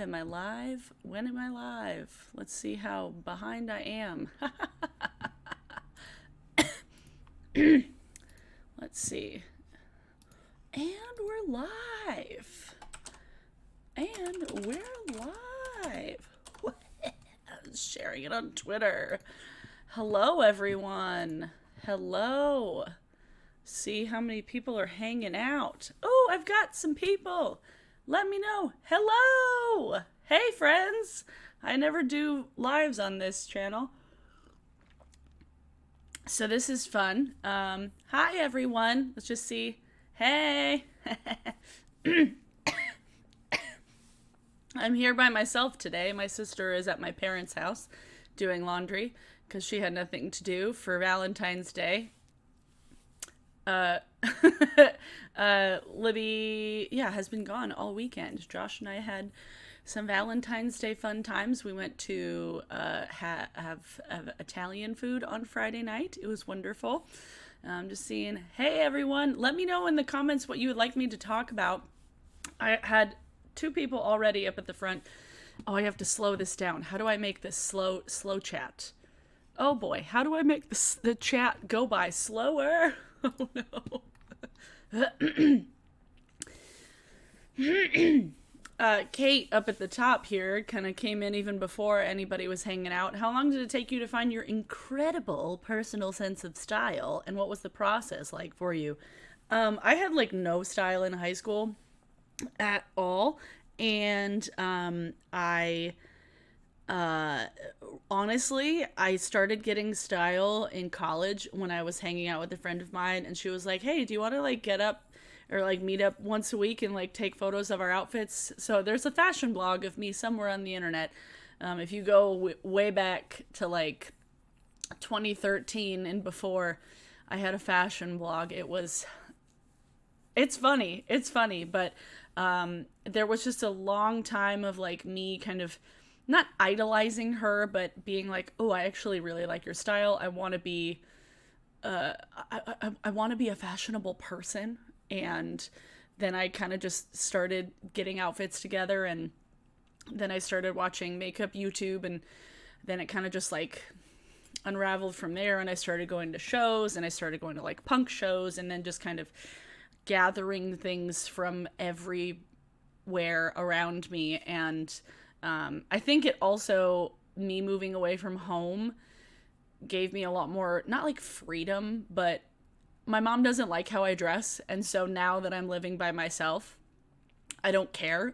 Am I live? When am I live? Let's see how behind I am. Let's see. And we're live. And we're live. Sharing it on Twitter. Hello, everyone. Hello. See how many people are hanging out. Oh, I've got some people. Let me know. Hello. Hey, friends. I never do lives on this channel, so this is fun. Hi, everyone. Let's just see. Hey. I'm here by myself today. My sister is at my parents' house doing laundry because she had nothing to do for Valentine's Day. Libby, has been gone all weekend. Josh and I had some Valentine's Day fun times. We went to have Italian food on Friday night. It was wonderful. Just seeing, hey everyone, let me know in the comments what you would like me to talk about. I had 2 people already up at the front. Oh, I have to slow this down. How do I make this slow chat? Oh boy, how do I make the chat go by slower? Oh no. Kate up at the top here kind of came in even before anybody was hanging out. How long did it take you to find your incredible personal sense of style, and what was the process like for you? I had like no style in high school at all, and I honestly, I started getting style in college when I was hanging out with a friend of mine, and she was like, hey, do you want to like get up or like meet up once a week and like take photos of our outfits? So there's a fashion blog of me somewhere on the internet. If you go way back to like 2013 and before, I had a fashion blog. It's funny, but there was just a long time of like me kind of not idolizing her, but being like, oh, I actually really like your style. I want to be, I want to be a fashionable person. And then I kind of just started getting outfits together, and then I started watching makeup YouTube, and then it kind of just like unraveled from there. And I started going to shows, and I started going to like punk shows, and then just kind of gathering things from everywhere around me. And I think it also, me moving away from home gave me a lot more, not like freedom, but my mom doesn't like how I dress. And so now that I'm living by myself, I don't care.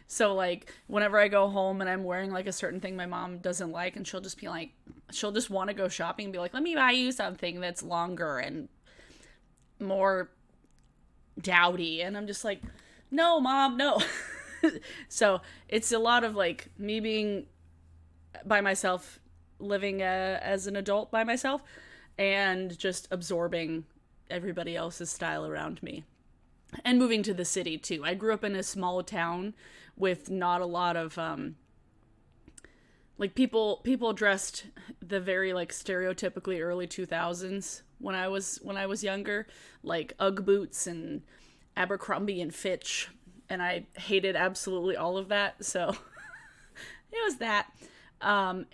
So like whenever I go home and I'm wearing like a certain thing my mom doesn't like, and she'll just be like, she'll just want to go shopping and be like, let me buy you something that's longer and more dowdy. And I'm just like, no, Mom, no. So it's a lot of like me being by myself, living as an adult by myself, and just absorbing everybody else's style around me. And moving to the city too. I grew up in a small town with not a lot of like people dressed the very like stereotypically early 2000s when I was younger, like Ugg boots and Abercrombie and Fitch. And I hated absolutely all of that. So it was that.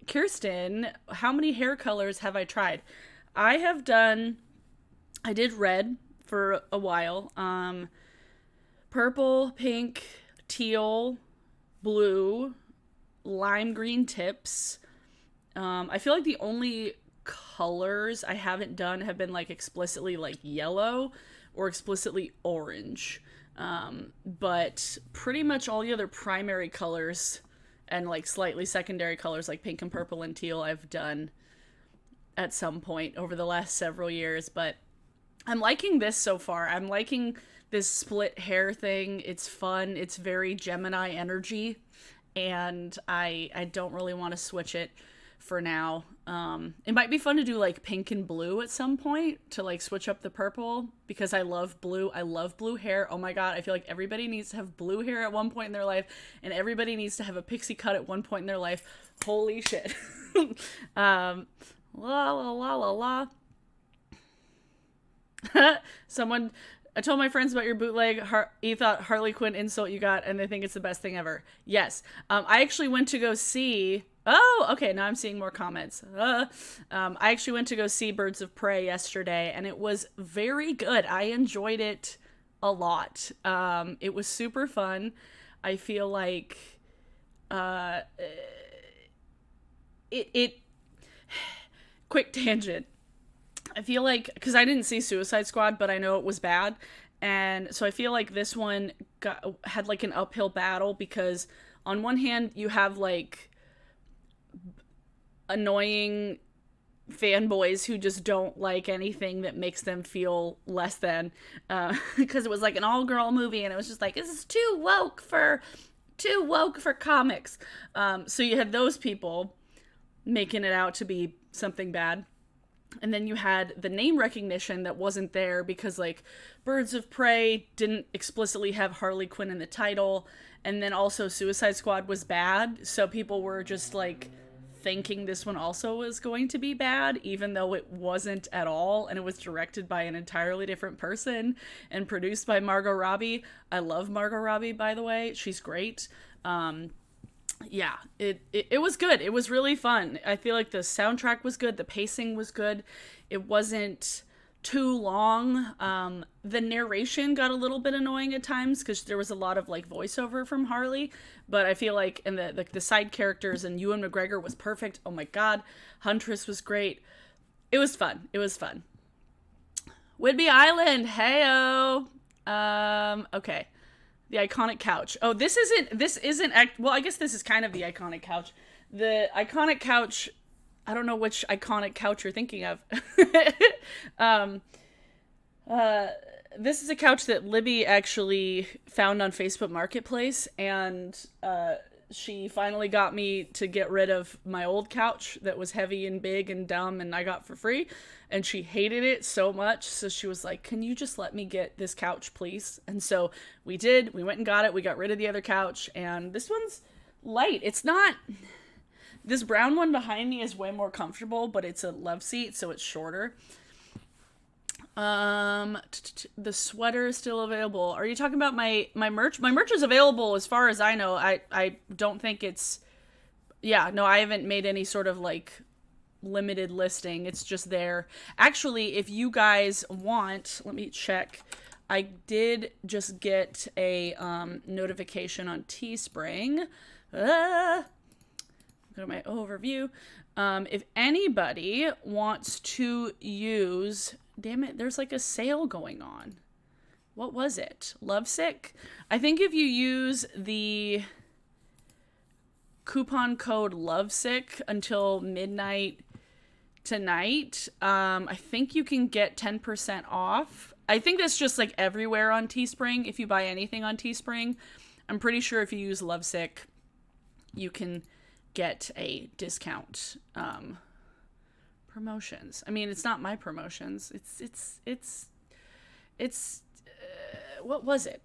Kirsten, how many hair colors have I tried? I did red for a while. Purple, pink, teal, blue, lime green tips. I feel like the only colors I haven't done have been like explicitly like yellow or explicitly orange. But pretty much all the other primary colors and like slightly secondary colors like pink and purple and teal I've done at some point over the last several years. But I'm liking this so far. I'm liking this split hair thing. It's fun. It's very Gemini energy, and I don't really want to switch it for now. It might be fun to do like pink and blue at some point to like switch up the purple, because I love blue. I love blue hair. Oh my god, I feel like everybody needs to have blue hair at one point in their life, and everybody needs to have a pixie cut at one point in their life. Holy shit. La la la la la. Someone I told my friends about your bootleg thought Harley Quinn insult you got, and they think it's the best thing ever. Yes. I actually went to go see... Oh, okay, now I'm seeing more comments. I actually went to go see Birds of Prey yesterday, and it was very good. I enjoyed it a lot. It was super fun. I feel like it quick tangent. I feel like, because I didn't see Suicide Squad, but I know it was bad, and so I feel like this one had like an uphill battle, because on one hand you have like annoying fanboys who just don't like anything that makes them feel less than, because it was like an all-girl movie, and it was just like, this is too woke for comics. So you had those people making it out to be something bad. And then you had the name recognition that wasn't there because, like, Birds of Prey didn't explicitly have Harley Quinn in the title. And then also Suicide Squad was bad. So people were just, like, thinking this one also was going to be bad, even though it wasn't at all. And it was directed by an entirely different person and produced by Margot Robbie. I love Margot Robbie, by the way. She's great. Yeah, it was good. It was really fun. I feel like the soundtrack was good. The pacing was good. It wasn't too long. The narration got a little bit annoying at times because there was a lot of like voiceover from Harley, but I feel like in the side characters, and Ewan McGregor was perfect. Oh my God. Huntress was great. It was fun. It was fun. Whidbey Island. Heyo. Okay. The iconic couch. Oh, this isn't, well, I guess this is kind of the iconic couch. The iconic couch, I don't know which iconic couch you're thinking of. This is a couch that Libby actually found on Facebook Marketplace, and she finally got me to get rid of my old couch that was heavy and big and dumb and I got for free, and she hated it so much, so she was like, can you just let me get this couch, please? And so we did. We went and got it. We got rid of the other couch, and this one's light. It's not... This brown one behind me is way more comfortable, but it's a love seat, so it's shorter. The sweater is still available. Are you talking about my merch? My merch is available as far as I know. I don't think it's... Yeah, no, I haven't made any sort of, like, limited listing. It's just there. Actually, if you guys want... Let me check. I did just get a notification on Teespring. Go to my overview. If anybody wants to use... Damn it, there's like a sale going on. What was it? Lovesick? I think if you use the coupon code Lovesick until midnight tonight, I think you can get 10% off. I think that's just like everywhere on Teespring. If you buy anything on Teespring, I'm pretty sure if you use Lovesick, you can get a discount. Promotions. I mean, it's not my promotions. It's what was it?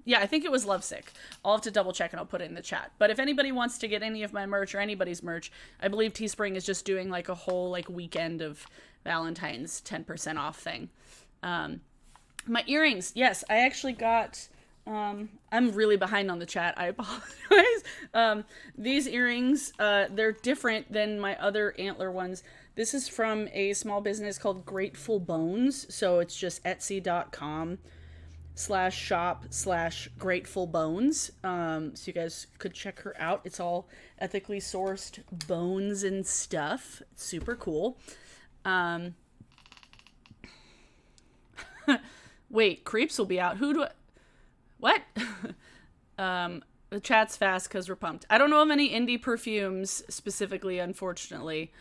Yeah, I think it was Lovesick. I'll have to double check and I'll put it in the chat. But if anybody wants to get any of my merch or anybody's merch, I believe Teespring is just doing like a whole like weekend of Valentine's 10% off thing. My earrings. Yes, I actually got... I'm really behind on the chat. I apologize. These earrings, they're different than my other antler ones. This is from a small business called Grateful Bones. So it's just etsy.com/shop/Grateful Bones. So you guys could check her out. It's all ethically sourced bones and stuff. It's super cool. Wait, Creeps will be out. Who do I... What? The chat's fast because we're pumped. I don't know of any indie perfumes specifically, unfortunately.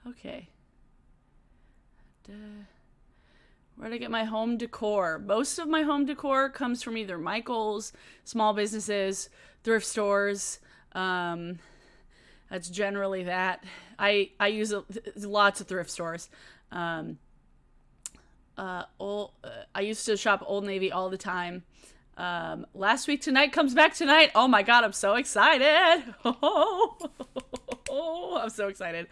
Okay. Where to get my home decor? Most of my home decor comes from either Michael's, small businesses, thrift stores. That's generally that. I use lots of thrift stores. I used to shop Old Navy all the time. Last Week Tonight comes back tonight. Oh my god, I'm so excited. I'm so excited.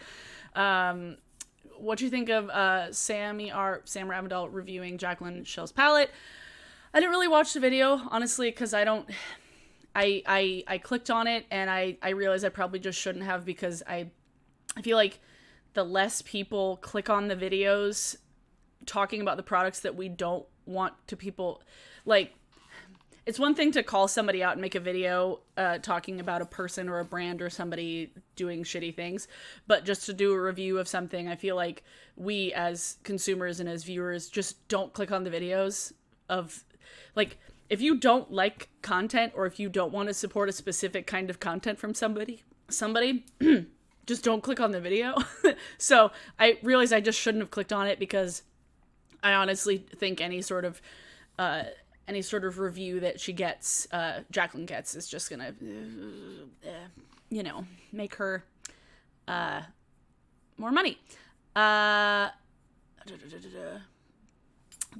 What do you think of Sam Ramondal reviewing Jacqueline Shell's palette? I didn't really watch the video, honestly, because I clicked on it and I realized I probably just shouldn't have, because I feel like the less people click on the videos talking about the products that we don't want to people, like, it's one thing to call somebody out and make a video talking about a person or a brand or somebody doing shitty things, but just to do a review of something, I feel like we as consumers and as viewers just don't click on the videos of, like, if you don't like content or if you don't want to support a specific kind of content from somebody just don't click on the video. So I realized I just shouldn't have clicked on it, because I honestly think any sort of review that Jacqueline gets, is just gonna, make her more money. Do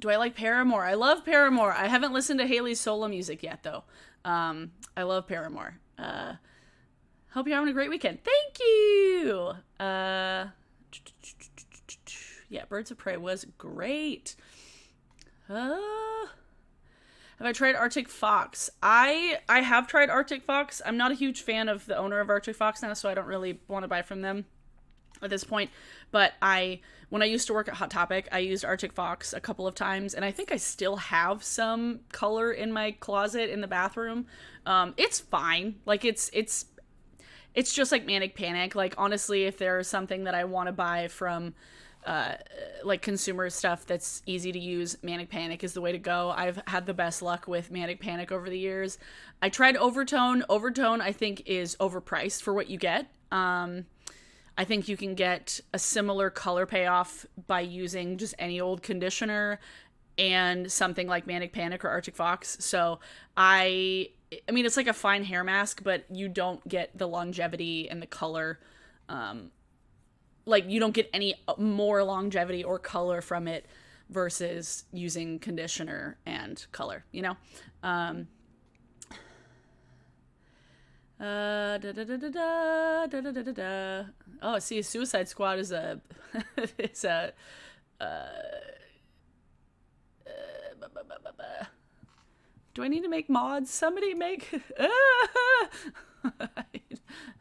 I like Paramore? I love Paramore. I haven't listened to Hailey's solo music yet, though. I love Paramore. Hope you're having a great weekend. Thank you! Yeah, Birds of Prey was great. Have I tried Arctic Fox? I have tried Arctic Fox. I'm not a huge fan of the owner of Arctic Fox now, so I don't really want to buy from them at this point. But when I used to work at Hot Topic, I used Arctic Fox a couple of times, and I think I still have some color in my closet in the bathroom. It's fine. Like, it's just like Manic Panic. Like, honestly, if there's something that I want to buy from like consumer stuff that's easy to use, Manic Panic is the way to go. I've had the best luck with Manic Panic over the years. I tried Overtone. Overtone, I think, is overpriced for what you get. I think you can get a similar color payoff by using just any old conditioner and something like Manic Panic or Arctic Fox. So I mean, it's like a fine hair mask, but you don't get the longevity and the color. Like, you don't get any more longevity or color from it versus using conditioner and color, you know? Oh, see, Suicide Squad is it's a, do I need to make mods? Somebody make,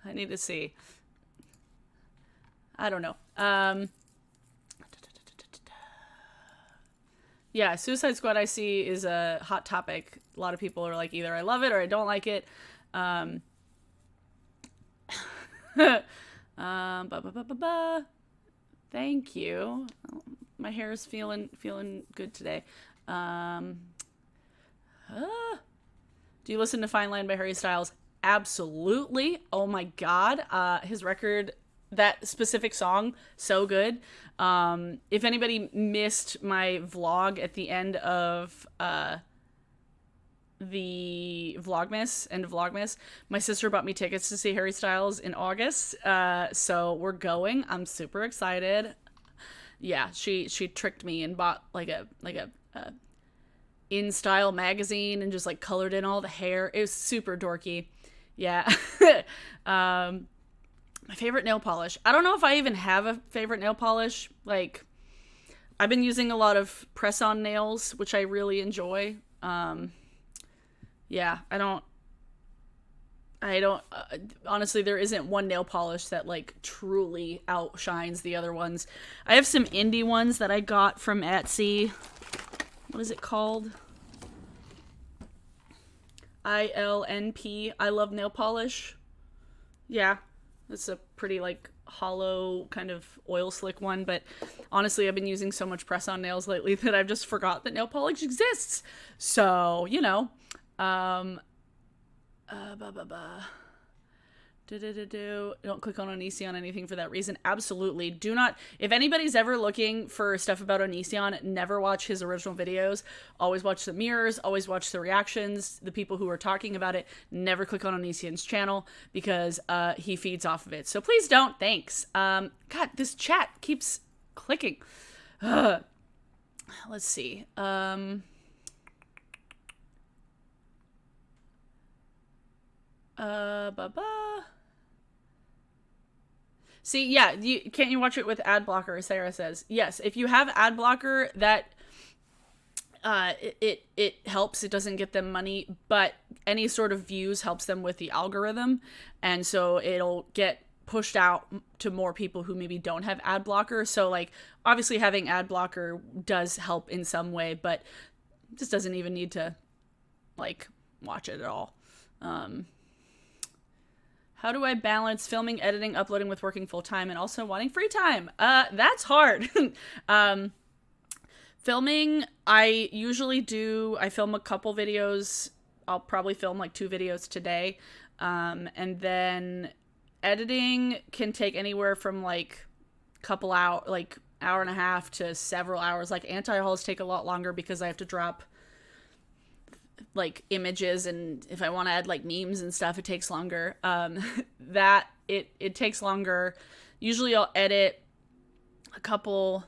I need to see. I don't know. Yeah, Suicide Squad, I see, is a hot topic. A lot of people are like, either I love it or I don't like it. Thank you. My hair is feeling good today. Do you listen to Fine Line by Harry Styles? Absolutely. Oh my god. His record, that specific song, so good. If anybody missed my vlog at the end of the Vlogmas, my sister bought me tickets to see Harry Styles in August. So we're going. I'm super excited. Yeah, she tricked me and bought like a In Style magazine and just like colored in all the hair. It was super dorky. Yeah. My favorite nail polish. I don't know if I even have a favorite nail polish. Like, I've been using a lot of press-on nails, which I really enjoy. Yeah, I don't, honestly, there isn't one nail polish that, like, truly outshines the other ones. I have some indie ones that I got from Etsy. What is it called? ILNP, I Love Nail Polish. Yeah, it's a pretty, like, hollow kind of oil slick one, but honestly, I've been using so much press-on nails lately that I've just forgot that nail polish exists. So, you know, don't click on Onision on anything for that reason. Absolutely. Do not. If anybody's ever looking for stuff about Onision, never watch his original videos. Always watch the mirrors. Always watch the reactions. The people who are talking about it. Never click on Onision's channel because he feeds off of it. So please don't. Thanks. God, this chat keeps clicking. Let's see. Ba ba. See, yeah, can't you watch it with ad blocker? Sarah says yes. If you have ad blocker, that it helps. It doesn't get them money, but any sort of views helps them with the algorithm, and so it'll get pushed out to more people who maybe don't have ad blocker. So like obviously having ad blocker does help in some way, but just doesn't even need to like watch it at all. How do I balance filming, editing, uploading with working full time and also wanting free time? That's hard. Filming, I usually do, I film a couple videos. I'll probably film like 2 videos today. And then editing can take anywhere from like couple hour, like hour and a half to several hours. Like anti-hauls take a lot longer because I have to drop like images, and if I want to add like memes and stuff, it takes longer. That it takes longer. Usually I'll edit several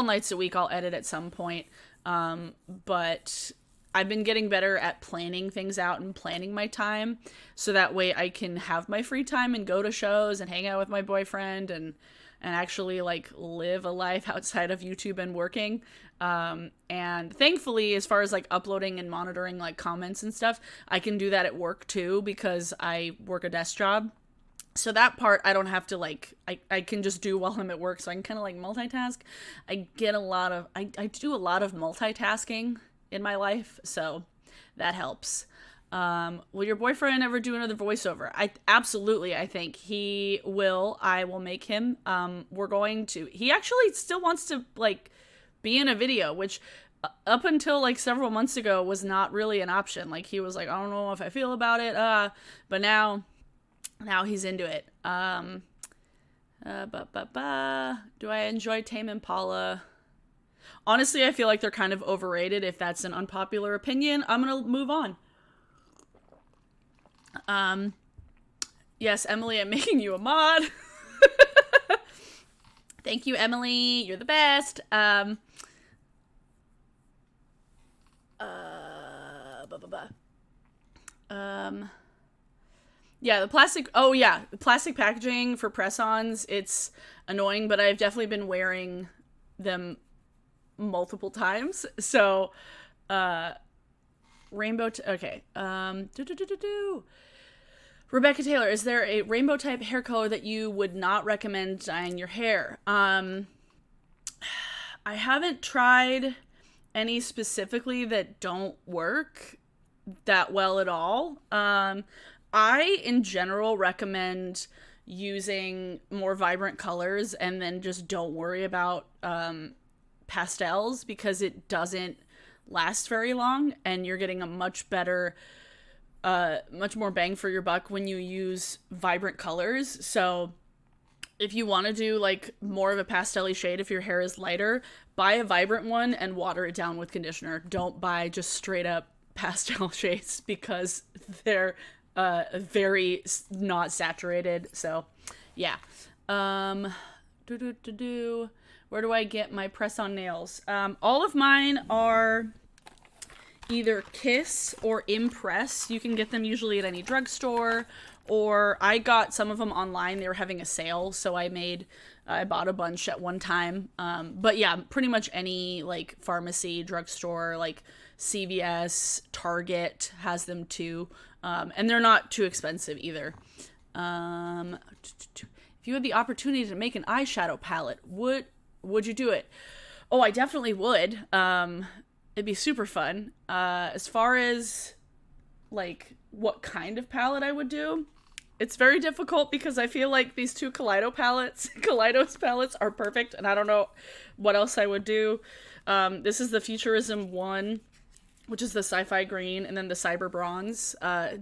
nights a week I'll edit at some point. But I've been getting better at planning things out and planning my time so that way I can have my free time and go to shows and hang out with my boyfriend and actually like live a life outside of YouTube and working. And thankfully, as far as like uploading and monitoring like comments and stuff, I can do that at work too because I work a desk job. So that part I don't have to like, I can just do while I'm at work, so I can kind of like multitask. I do a lot of multitasking in my life, so that helps. Will your boyfriend ever do another voiceover? Absolutely, I think he will. I will make him. He actually still wants to like be in a video, which up until like several months ago was not really an option. Like he was like, I don't know if I feel about it. But now he's into it. Do I enjoy tame impala? Honestly, I feel like they're kind of overrated. If that's an unpopular opinion, I'm gonna move on. Yes, Emily, I'm making you a mod. Thank you, Emily. You're the best. Yeah, the plastic packaging for press-ons, it's annoying, but I've definitely been wearing them multiple times. So, okay. Rebecca Taylor, is there a rainbow type hair color that you would not recommend dyeing your hair? I haven't tried any specifically that don't work that well at all. I, in general, recommend using more vibrant colors and then just don't worry about pastels because it doesn't last very long and you're getting a much more bang for your buck when you use vibrant colors. So if you want to do like more of a pastel-y shade, if your hair is lighter, buy a vibrant one and water it down with conditioner. Don't buy just straight up pastel shades because they're very not saturated. So yeah. Where do I get my press-on nails? All of mine are either Kiss or Impress. You can get them usually at any drugstore, or I got some of them online. They were having a sale, so I bought a bunch at one time. But yeah, pretty much any like pharmacy, drugstore, like CVS, Target has them too. And they're not too expensive either. If you had the opportunity to make an eyeshadow palette, would you do it? Oh, I definitely would. It'd be super fun. As far as like what kind of palette I would do, it's very difficult because I feel like these two Kaleidos palettes are perfect, and I don't know what else I would do. This is the Futurism 1, which is the sci-fi green, and then the cyber bronze.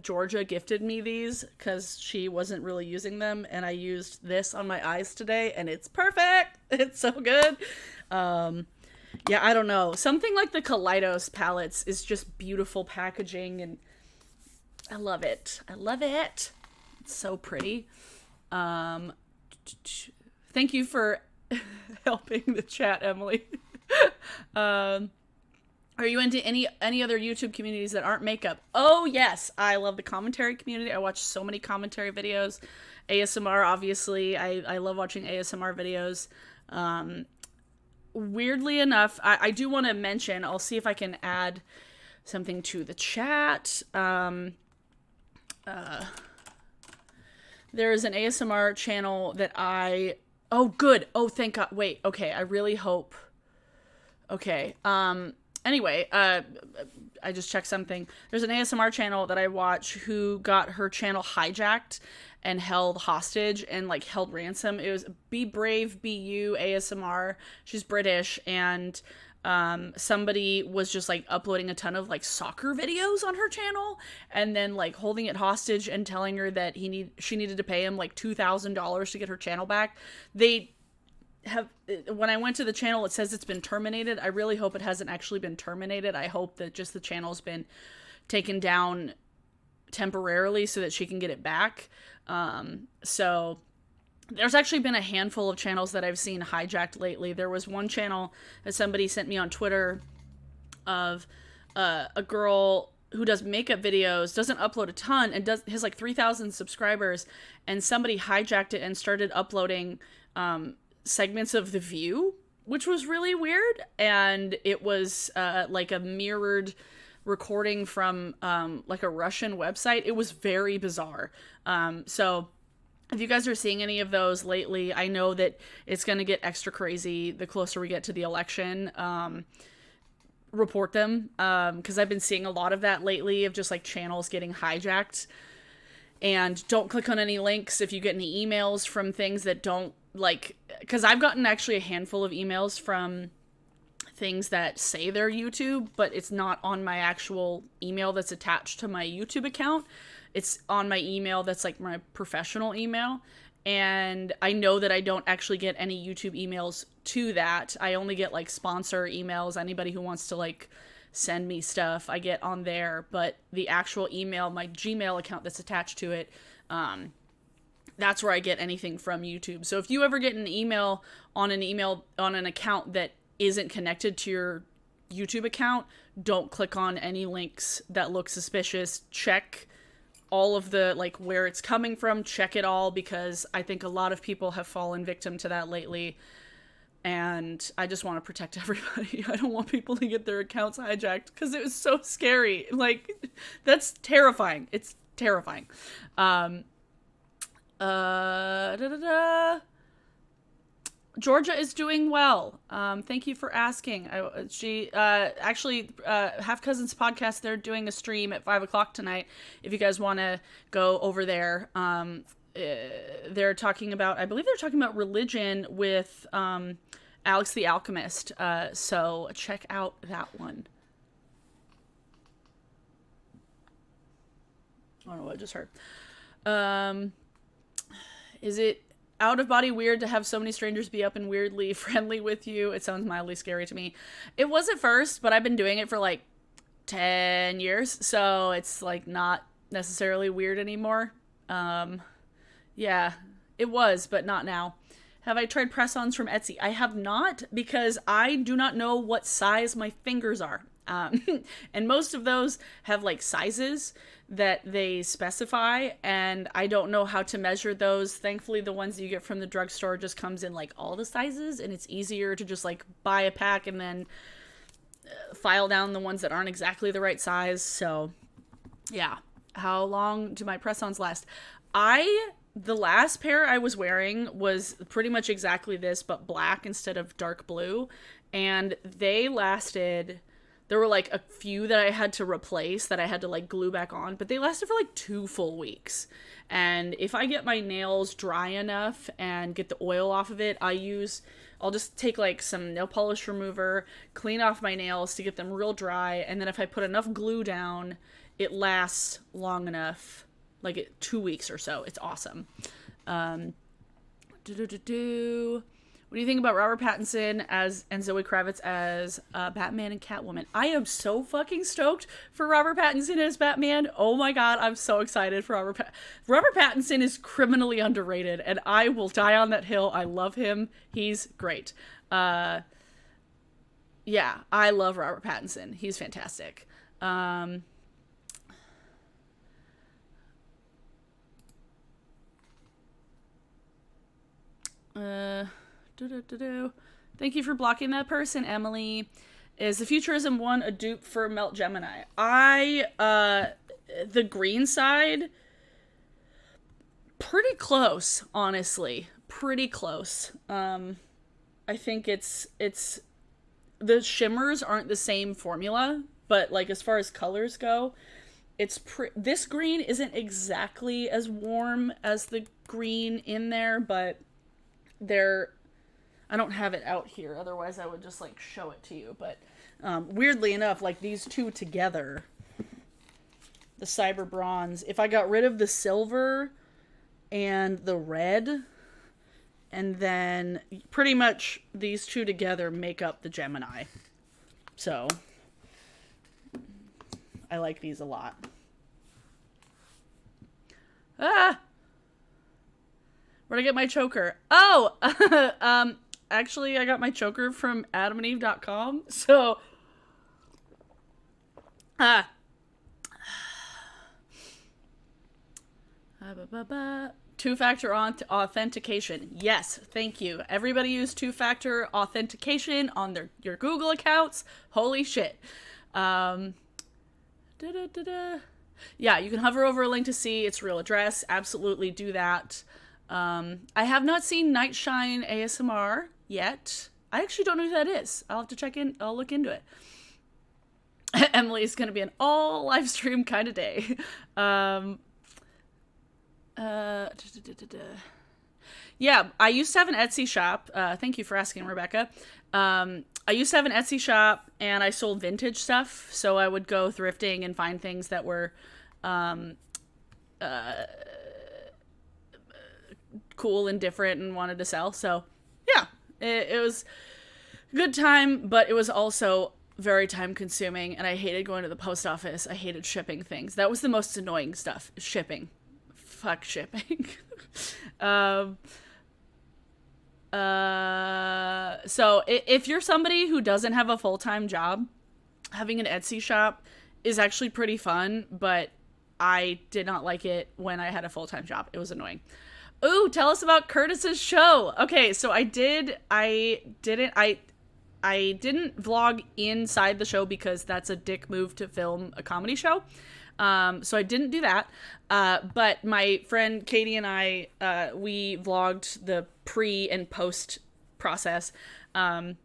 Georgia gifted me these because she wasn't really using them, and I used this on my eyes today, and it's perfect. It's so good. Yeah, I don't know. Something like the Kaleidos palettes is just beautiful packaging, and I love it. It's so pretty. Thank you for helping the chat, Emily. Are you into any other YouTube communities that aren't makeup? Oh yes, I love the commentary community. I watch so many commentary videos. ASMR, obviously. I love watching ASMR videos. Weirdly enough, I do want to mention, I'll see if I can add something to the chat. There is an ASMR channel that oh, good. Oh, thank God. Wait, okay. I really hope. Okay. Anyway, I just checked something. There's an ASMR channel that I watch who got her channel hijacked and held hostage and like held ransom. It was Be Brave, Be You ASMR. She's British, and somebody was just like uploading a ton of like soccer videos on her channel and then like holding it hostage and telling her that she needed to pay him like $2,000 to get her channel back. When I went to the channel, it says it's been terminated. I really hope it hasn't actually been terminated. I hope that just the channel's been taken down temporarily so that she can get it back. So there's actually been a handful of channels that I've seen hijacked lately. There was one channel that somebody sent me on Twitter of a girl who does makeup videos, doesn't upload a ton, and has like 3,000 subscribers, and somebody hijacked it and started uploading segments of The View, which was really weird. And it was like a mirrored recording from like a Russian website. It was very bizarre. So if you guys are seeing any of those lately, I know that it's going to get extra crazy the closer we get to the election. Report them, because I've been seeing a lot of that lately, of just like channels getting hijacked. And don't click on any links if you get any emails from things that don't like, because I've gotten actually a handful of emails from things that say they're YouTube, but it's not on my actual email that's attached to my YouTube account. It's on my email that's like my professional email. And I know that I don't actually get any YouTube emails to that. I only get like sponsor emails, anybody who wants to like send me stuff, I get on there. But the actual email, my Gmail account that's attached to it, that's where I get anything from YouTube. So if you ever get an email on an account that isn't connected to your YouTube account, don't click on any links that look suspicious. Check all of the, like, where it's coming from. Check it all, because I think a lot of people have fallen victim to that lately. And I just want to protect everybody. I don't want people to get their accounts hijacked, because it was so scary. Like, that's terrifying. It's terrifying. Georgia is doing well. Thank you for asking. She actually, Half Cousins podcast, they're doing a stream at 5:00 tonight. If you guys want to go over there, they're talking about, I believe they're talking about religion with Alex the Alchemist. So check out that one. I don't know what I just heard. Is it out of body weird to have so many strangers be up and weirdly friendly with you? It sounds mildly scary to me. It was at first, but I've been doing it for like 10 years, so it's like not necessarily weird anymore. Yeah, it was, but not now. Have I tried press-ons from Etsy? I have not, because I do not know what size my fingers are. And most of those have like sizes that they specify, and I don't know how to measure those. Thankfully, the ones that you get from the drugstore just comes in like all the sizes, and it's easier to just like buy a pack and then file down the ones that aren't exactly the right size. So yeah. How long do my press-ons last? The last pair I was wearing was pretty much exactly this, but black instead of dark blue, and they lasted. There were like a few that I had to replace, that I had to like glue back on, but they lasted for like 2 full weeks. And if I get my nails dry enough and get the oil off of it, I'll just take like some nail polish remover, clean off my nails to get them real dry, and then if I put enough glue down, it lasts long enough, like 2 weeks or so. It's awesome. What do you think about Robert Pattinson and Zoe Kravitz as Batman and Catwoman? I am so fucking stoked for Robert Pattinson as Batman. Oh my god, I'm so excited for Robert Pattinson is criminally underrated, and I will die on that hill. I love him. He's great. Yeah, I love Robert Pattinson. He's fantastic. Um, uh, Thank you for blocking that person, Emily. Is the Futurism one a dupe for Meltgemini? The green side, pretty close, honestly. Pretty close. I think it's the shimmers aren't the same formula, but like as far as colors go, this green isn't exactly as warm as the green in there, but they're I don't have it out here, otherwise I would just like show it to you, but weirdly enough, like these two together, the cyber bronze, if I got rid of the silver and the red, and then pretty much these two together make up the Gemini. So I like these a lot. Ah! Where'd I get my choker? Oh! Actually, I got my choker from adamandeve.com. So, two-factor authentication. Yes, thank you. Everybody use two-factor authentication on your Google accounts. Holy shit. Yeah, you can hover over a link to see its real address. Absolutely do that. I have not seen Nightshine ASMR yet. I actually don't know who that is. I'll have to check in. I'll look into it. Emily's going to be an all live stream kind of day. Yeah, I used to have an Etsy shop. Thank you for asking, Rebecca. I used to have an Etsy shop, and I sold vintage stuff. So I would go thrifting and find things that were cool and different and wanted to sell. So yeah, it was a good time, but it was also very time consuming, and I hated going to the post office. I hated shipping things. That was the most annoying stuff. Shipping. Fuck shipping. So if you're somebody who doesn't have a full-time job, having an Etsy shop is actually pretty fun, but I did not like it when I had a full-time job. It was annoying. Ooh, tell us about Curtis's show. Okay, so I didn't vlog inside the show because that's a dick move to film a comedy show. So I didn't do that. But my friend Katie and I, we vlogged the pre and post process. And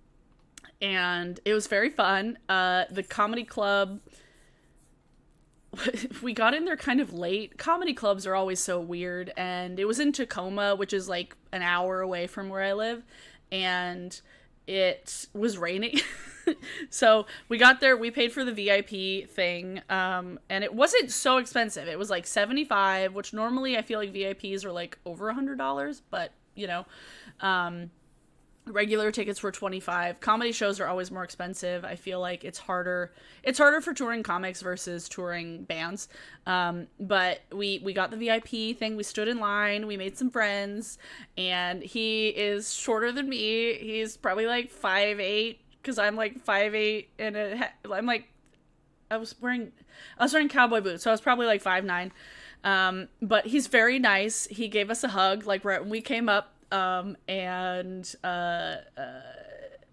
it was very fun. The comedy club, we got in there kind of late. Comedy clubs are always so weird. And it was in Tacoma, which is like an hour away from where I live. And it was raining. So we got there, we paid for the VIP thing, and it wasn't so expensive. It was like $75, which normally I feel like VIPs are like over $100, but you know, regular tickets were $25. Comedy shows are always more expensive. I feel like it's harder for touring comics versus touring bands. But we got the VIP thing. We stood in line, we made some friends, and he is shorter than me. He's probably like 5'8", because I'm like 5'8", and I'm like, I was wearing cowboy boots, so I was probably like 5'9". But he's very nice. He gave us a hug like right when we came up. And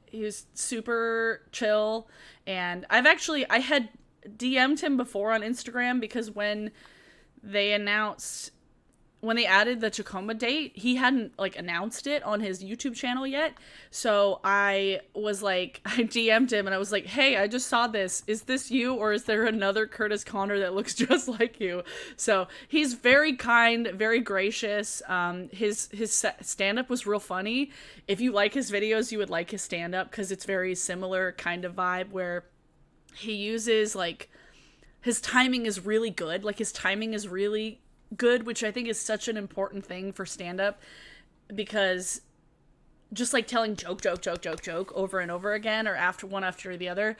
he was super chill, and I had DM'd him before on Instagram because when they added the Tacoma date, he hadn't like announced it on his YouTube channel yet. So I DM'd him and I was like, hey, I just saw this. Is this you, or is there another Curtis Connor that looks just like you? So he's very kind, very gracious. His stand-up was real funny. If you like his videos, you would like his stand-up because it's very similar kind of vibe where he uses like, his timing is really good. Like his timing is really good, which I think is such an important thing for stand-up, because just like telling joke over and over again, or one after the other,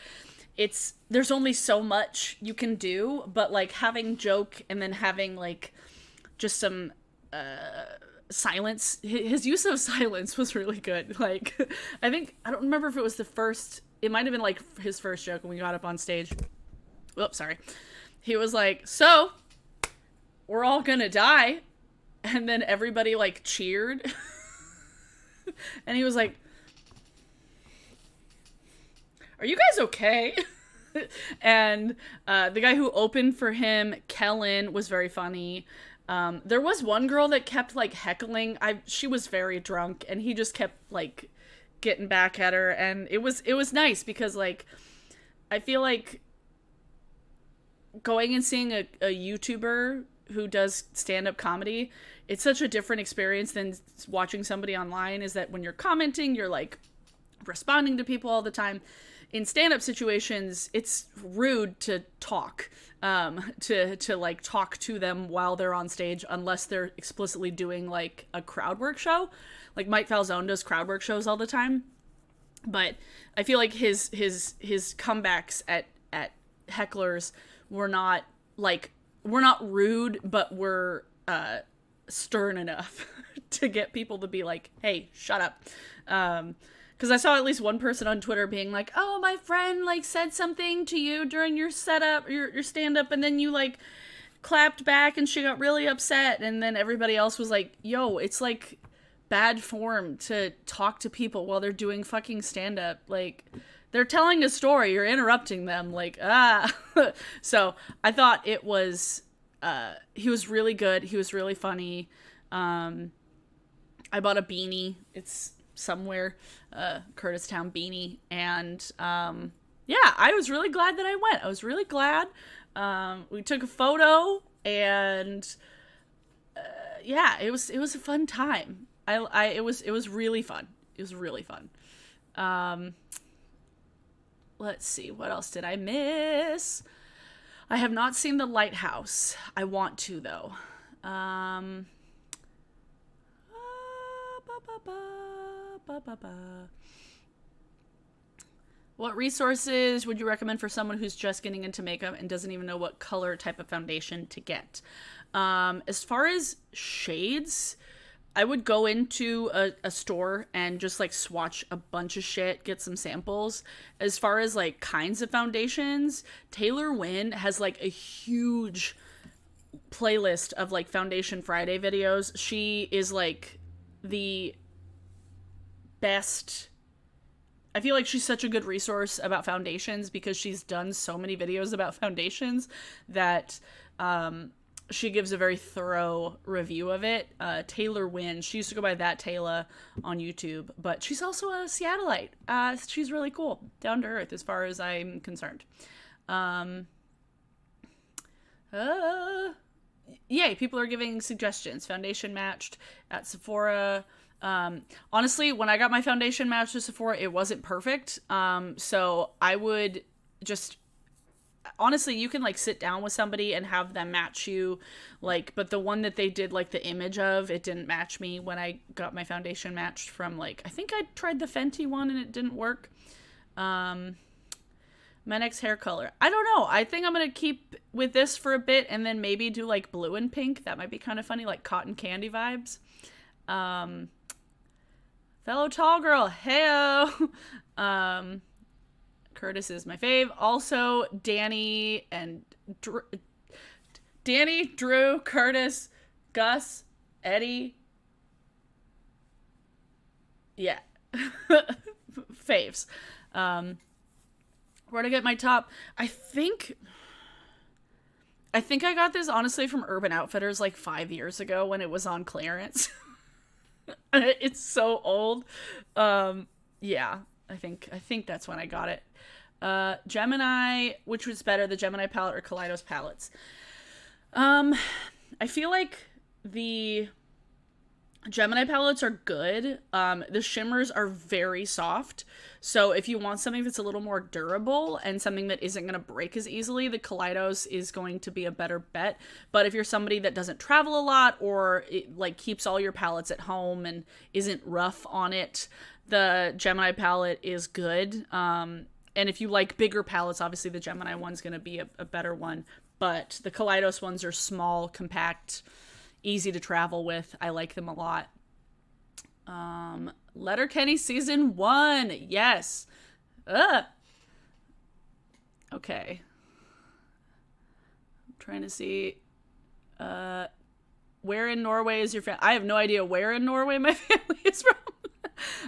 there's only so much you can do, but like having joke and then having like just some silence. His use of silence was really good. Like, I don't remember if it was the first, it might have been like his first joke when we got up on stage. Oops, sorry. He was like, so, we're all gonna die. And then everybody like cheered. And he was like, are you guys okay? And the guy who opened for him, Kelan, was very funny. There was one girl that kept like heckling. She was very drunk, and he just kept like getting back at her, and it was nice because I feel like going and seeing a YouTuber who does stand-up comedy, it's such a different experience than watching somebody online. Is that when you're commenting, you're like responding to people all the time. In stand-up situations, it's rude to talk, to like talk to them while they're on stage, unless they're explicitly doing like a crowd work show. Like Mike Falzone does crowd work shows all the time, but I feel like his comebacks at hecklers were not rude, but were stern enough to get people to be like, hey, shut up. Because I saw at least one person on Twitter being like, oh, my friend, like, said something to you during your setup, your stand-up, and then you, like, clapped back, and she got really upset, and then everybody else was like, yo, it's, like, bad form to talk to people while they're doing fucking stand-up. Like, they're telling a story, you're interrupting them, like, ah. So, I thought it was, he was really good, he was really funny. I bought a beanie, it's somewhere, Curtistown beanie, and yeah, I was really glad that I went. I was really glad. We took a photo, and yeah, it was a fun time. It was really fun. It was really fun. Let's see, what else did I miss? I have not seen The Lighthouse. I want to, though. What resources would you recommend for someone who's just getting into makeup and doesn't even know what color type of foundation to get? As far as shades, I would go into a store and just like swatch a bunch of shit, get some samples. As far as like kinds of foundations, Taylor Wynn has like a huge playlist of like Foundation Friday videos. She is like the best. I feel like she's such a good resource about foundations because she's done so many videos about foundations that she gives a very thorough review of it. Taylor Wynn, she used to go by That Taylor on YouTube, but she's also a Seattleite. She's really cool, down to earth as far as I'm concerned. Yay, people are giving suggestions. Foundation matched at Sephora. Honestly, when I got my foundation matched at Sephora, it wasn't perfect. So I would just, honestly, you can like sit down with somebody and have them match you, like, but the one that they did like the image of, it didn't match me when I got my foundation matched from like, I think I tried the Fenty one and it didn't work. My next hair color, I don't know. I think I'm gonna keep with this for a bit and then maybe do like blue and pink. That might be kind of funny, like cotton candy vibes. Fellow tall girl, heyo. Curtis is my fave. Also, Danny, Drew, Curtis, Gus, Eddie. Yeah. Faves. Where to get my top? I think I got this honestly from Urban Outfitters like 5 years ago when it was on clearance. It's so old. Yeah, I think that's when I got it. Gemini, which was better, the Gemini palette or Kaleidos palettes? I feel like the Gemini palettes are good. The shimmers are very soft. So if you want something that's a little more durable and something that isn't going to break as easily, the Kaleidos is going to be a better bet. But if you're somebody that doesn't travel a lot or it, like keeps all your palettes at home and isn't rough on it, the Gemini palette is good. And if you like bigger palettes, obviously the Gemini one's going to be a better one. But the Kaleidos ones are small, compact, easy to travel with. I like them a lot. Letterkenny season 1. Yes. Okay. I'm trying to see. Where in Norway is your family? I have no idea where in Norway my family is from.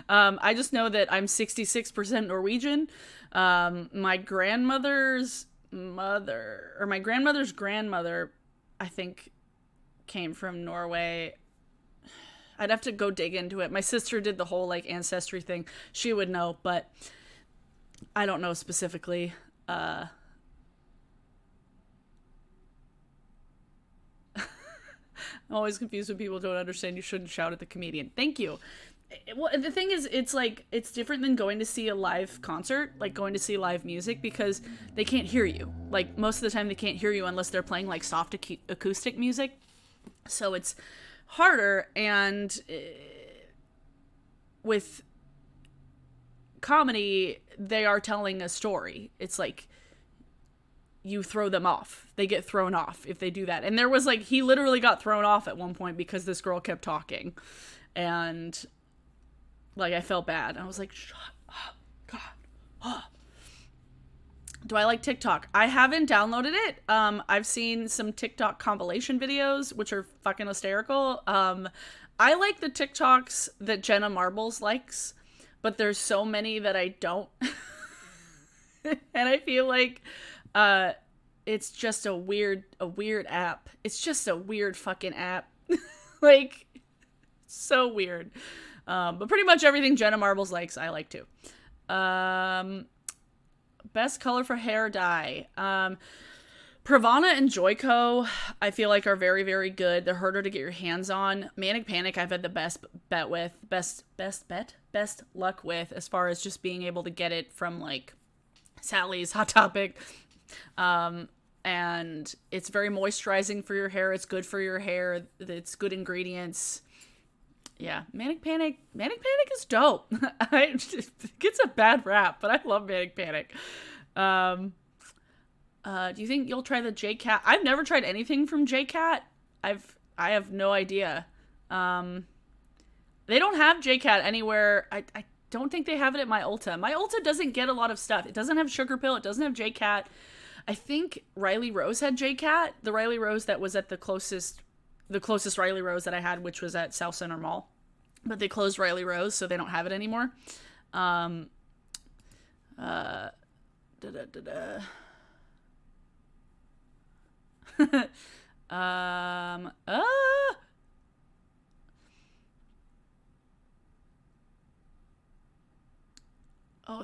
I just know that I'm 66% Norwegian. My grandmother's mother, or my grandmother's grandmother, I think, came from Norway. I'd have to go dig into it. My sister did the whole like ancestry thing. She would know, but I don't know specifically. I'm always confused when people don't understand you shouldn't shout at the comedian. Thank you. Well, the thing is, it's like, it's different than going to see a live concert, like going to see live music, because they can't hear you. Like, most of the time they can't hear you unless they're playing like soft acoustic music. So it's harder, and with comedy, they are telling a story. It's like, you throw them off. They get thrown off if they do that. And there was like, he literally got thrown off at one point because this girl kept talking. And like, I felt bad. I was like, shut up, God. Oh. Do I like TikTok? I haven't downloaded it. I've seen some TikTok compilation videos, which are fucking hysterical. I like the TikToks that Jenna Marbles likes, but there's so many that I don't. And I feel like it's just a weird app. It's just a weird fucking app. Like, so weird. But pretty much everything Jenna Marbles likes, I like too. Best color for hair dye. Pravana and Joico, I feel like, are very, very good. They're harder to get your hands on. Manic Panic, I've had the best luck with, as far as just being able to get it from like Sally's, Hot Topic. And it's very moisturizing for your hair. It's good for your hair. It's good ingredients. Yeah, Manic Panic is dope. It gets a bad rap, but I love Manic Panic. Do you think you'll try the J-Cat? I've never tried anything from J-Cat. I have no idea. They don't have J-Cat anywhere. I don't think they have it at my Ulta. My Ulta doesn't get a lot of stuff. It doesn't have Sugar Pill. It doesn't have J-Cat. I think Riley Rose had J-Cat. The Riley Rose that was at the closest Riley Rose that I had, which was at South Center Mall. But they closed Riley Rose, so they don't have it anymore. Oh,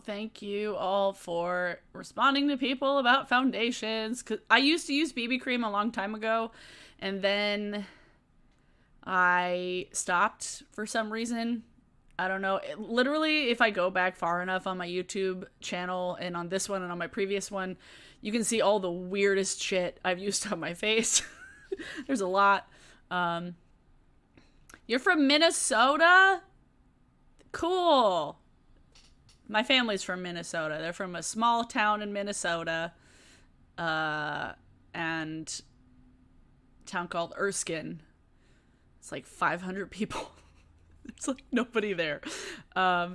thank you all for responding to people about foundations. 'Cause I used to use BB cream a long time ago, and then I stopped for some reason. I don't know. Literally, if I go back far enough on my YouTube channel and on this one and on my previous one, you can see all the weirdest shit I've used on my face. There's a lot. You're from Minnesota? Cool. My family's from Minnesota. They're from a small town in Minnesota. And a town called Erskine. It's like 500 people. It's like nobody there. I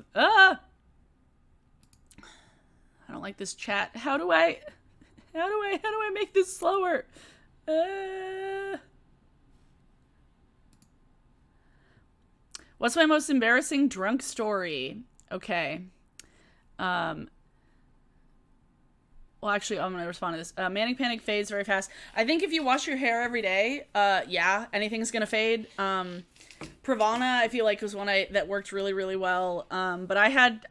don't like this chat. How do I make this slower? What's my most embarrassing drunk story? Okay. Well, actually, I'm going to respond to this. Manic Panic fades very fast. I think if you wash your hair every day, yeah, anything's going to fade. Pravana, I feel like, was one that worked really, really well. But I had,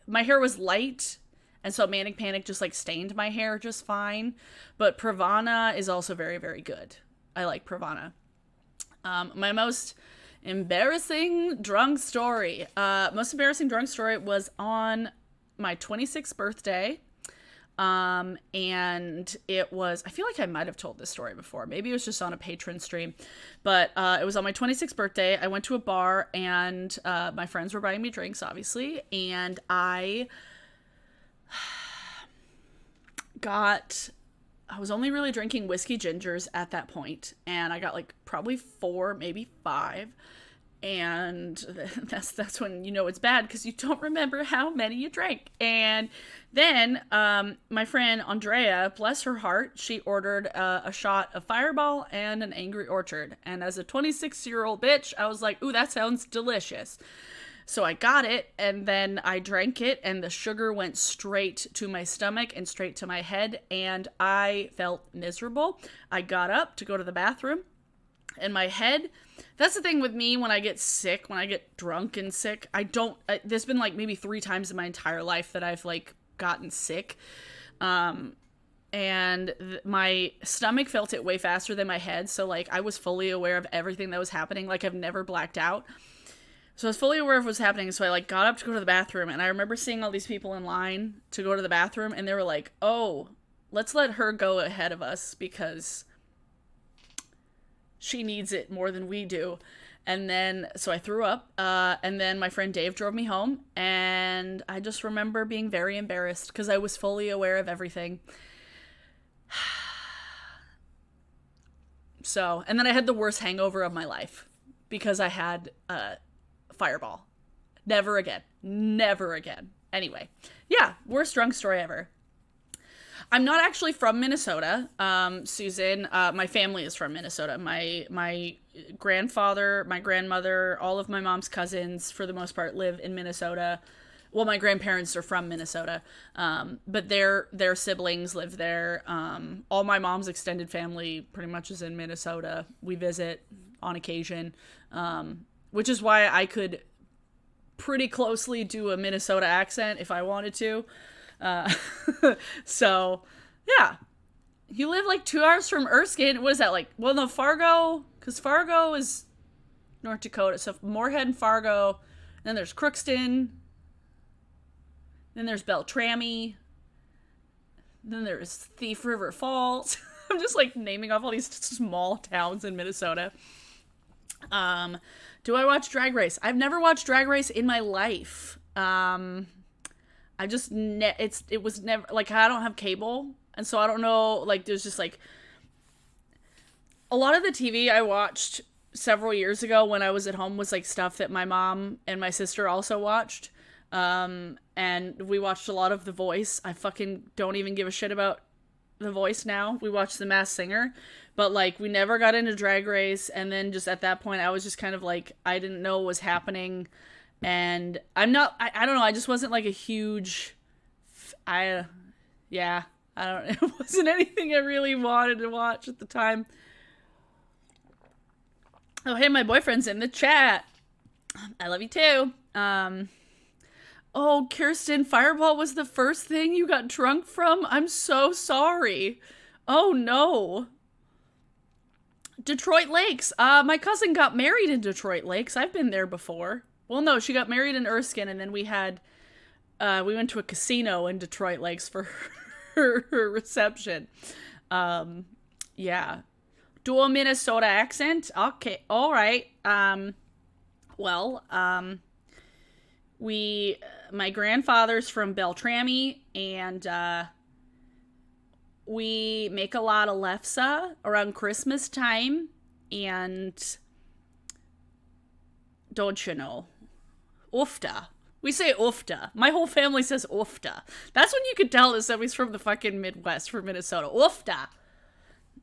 my hair was light, and so Manic Panic just, like, stained my hair just fine. But Pravana is also very, very good. I like Pravana. My most embarrassing drunk story. Most embarrassing drunk story was on my 26th birthday. And it was, I feel like I might have told this story before. Maybe it was just on a Patreon stream, but, it was on my 26th birthday. I went to a bar, and, my friends were buying me drinks, obviously. And I got I was only really drinking whiskey gingers at that point, and I got like probably 4, maybe 5. And that's when you know it's bad, because you don't remember how many you drank. And then my friend Andrea, bless her heart, she ordered a shot of Fireball and an Angry Orchard. And as a 26-year-old bitch, I was like, ooh, that sounds delicious. So I got it, and then I drank it, and the sugar went straight to my stomach and straight to my head, and I felt miserable. I got up to go to the bathroom, and my head... That's the thing with me when I get sick, when I get drunk and sick. There's been like maybe 3 times in my entire life that I've like gotten sick. My stomach felt it way faster than my head. So like I was fully aware of everything that was happening. Like I've never blacked out. So I was fully aware of what was happening. So I like got up to go to the bathroom, and I remember seeing all these people in line to go to the bathroom, and they were like, oh, let's let her go ahead of us because she needs it more than we do. And then, so I threw up, and then my friend Dave drove me home, and I just remember being very embarrassed because I was fully aware of everything. So, and then I had the worst hangover of my life because I had Fireball. Never again. Never again. Anyway, yeah, worst drunk story ever. I'm not actually from Minnesota, Susan. My family is from Minnesota. My grandfather, my grandmother, all of my mom's cousins, for the most part, live in Minnesota. Well, my grandparents are from Minnesota, but their siblings live there. All my mom's extended family pretty much is in Minnesota. We visit on occasion, which is why I could pretty closely do a Minnesota accent if I wanted to. So, yeah. You live like 2 hours from Erskine. What is that like? Well, no, Fargo, because Fargo is North Dakota. So Moorhead and Fargo. Then there's Crookston. Then there's Beltrami. Then there's Thief River Falls. I'm just like naming off all these small towns in Minnesota. Do I watch Drag Race? I've never watched Drag Race in my life. I just, it was never, like, I don't have cable, and so I don't know, like, there's just, like, a lot of the TV I watched several years ago when I was at home was, like, stuff that my mom and my sister also watched, and we watched a lot of The Voice. I fucking don't even give a shit about The Voice now. We watched The Masked Singer, but, like, we never got into Drag Race, and then just at that point, I was just kind of, like, I didn't know what was happening. And I don't know, I just wasn't like a huge, it wasn't anything I really wanted to watch at the time. Oh, hey, my boyfriend's in the chat. I love you too. Oh, Kirsten, Fireball was the first thing you got drunk from? I'm so sorry. Oh, no. Detroit Lakes. My cousin got married in Detroit Lakes. I've been there before. Well, no, she got married in Erskine, and then we went to a casino in Detroit Lakes for her reception. Yeah. Do a Minnesota accent? Okay, all right. My grandfather's from Beltrami, and we make a lot of lefse around Christmas time, and don't you know? Ufta. We say ufta. My whole family says ufta. That's when you could tell that somebody's from the fucking Midwest, from Minnesota. Ufta.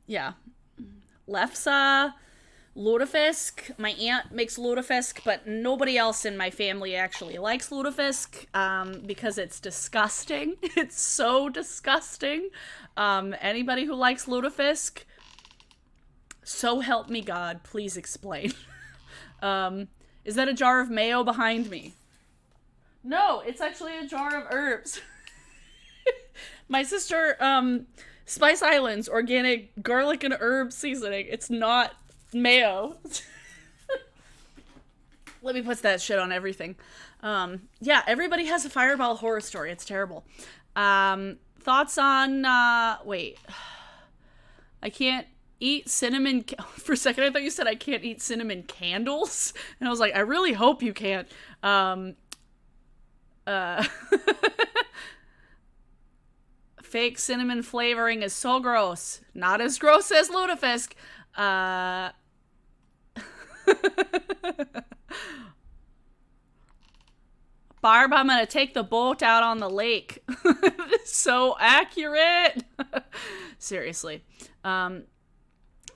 Yeah. Lefse, lutefisk. My aunt makes lutefisk, but nobody else in my family actually likes lutefisk, because it's disgusting. It's so disgusting. Anybody who likes lutefisk, so help me God, please explain. Is that a jar of mayo behind me? No, it's actually a jar of herbs. My sister, Spice Islands, organic garlic and herb seasoning. It's not mayo. Let me put that shit on everything. Yeah, everybody has a Fireball horror story. It's terrible. Thoughts on, wait. I can't eat cinnamon. For a second, I thought you said I can't eat cinnamon candles. And I was like, I really hope you can't. fake cinnamon flavoring is so gross. Not as gross as lutefisk. Barb, I'm gonna take the boat out on the lake. So accurate. Seriously.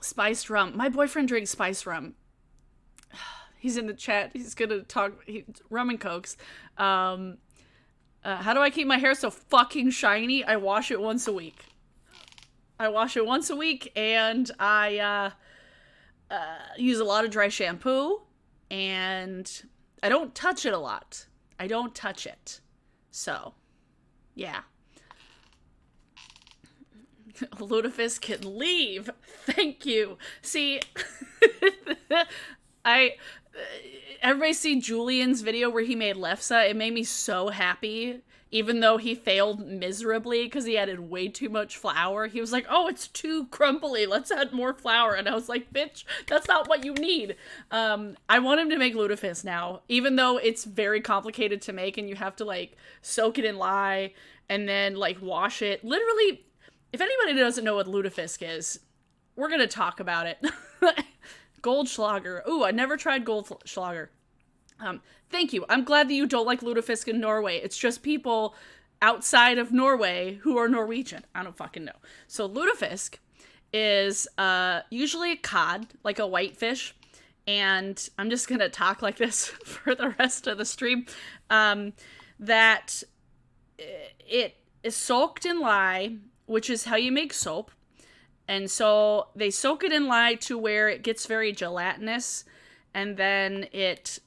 Spiced rum. My boyfriend drinks spiced rum. He's in the chat. He's gonna talk rum and cokes. How do I keep my hair so fucking shiny? I wash it once a week. And I use a lot of dry shampoo, and I don't touch it a lot. So, yeah. Lutefisk can leave. Thank you. See, everybody see Julian's video where he made lefse. It made me so happy, even though he failed miserably because he added way too much flour. He was like, oh, it's too crumbly. Let's add more flour. And I was like, bitch, that's not what you need. I want him to make lutefisk now, even though it's very complicated to make and you have to like soak it in lye and then like wash it. Literally, if anybody doesn't know what lutefisk is, we're going to talk about it. Goldschlager. Ooh, I never tried Goldschlager. Thank you. I'm glad that you don't like lutefisk in Norway. It's just people outside of Norway who are Norwegian. I don't fucking know. So lutefisk is usually a cod, like a whitefish. And I'm just going to talk like this for the rest of the stream. That it is soaked in lye, which is how you make soap. And so they soak it in lye to where it gets very gelatinous, and then it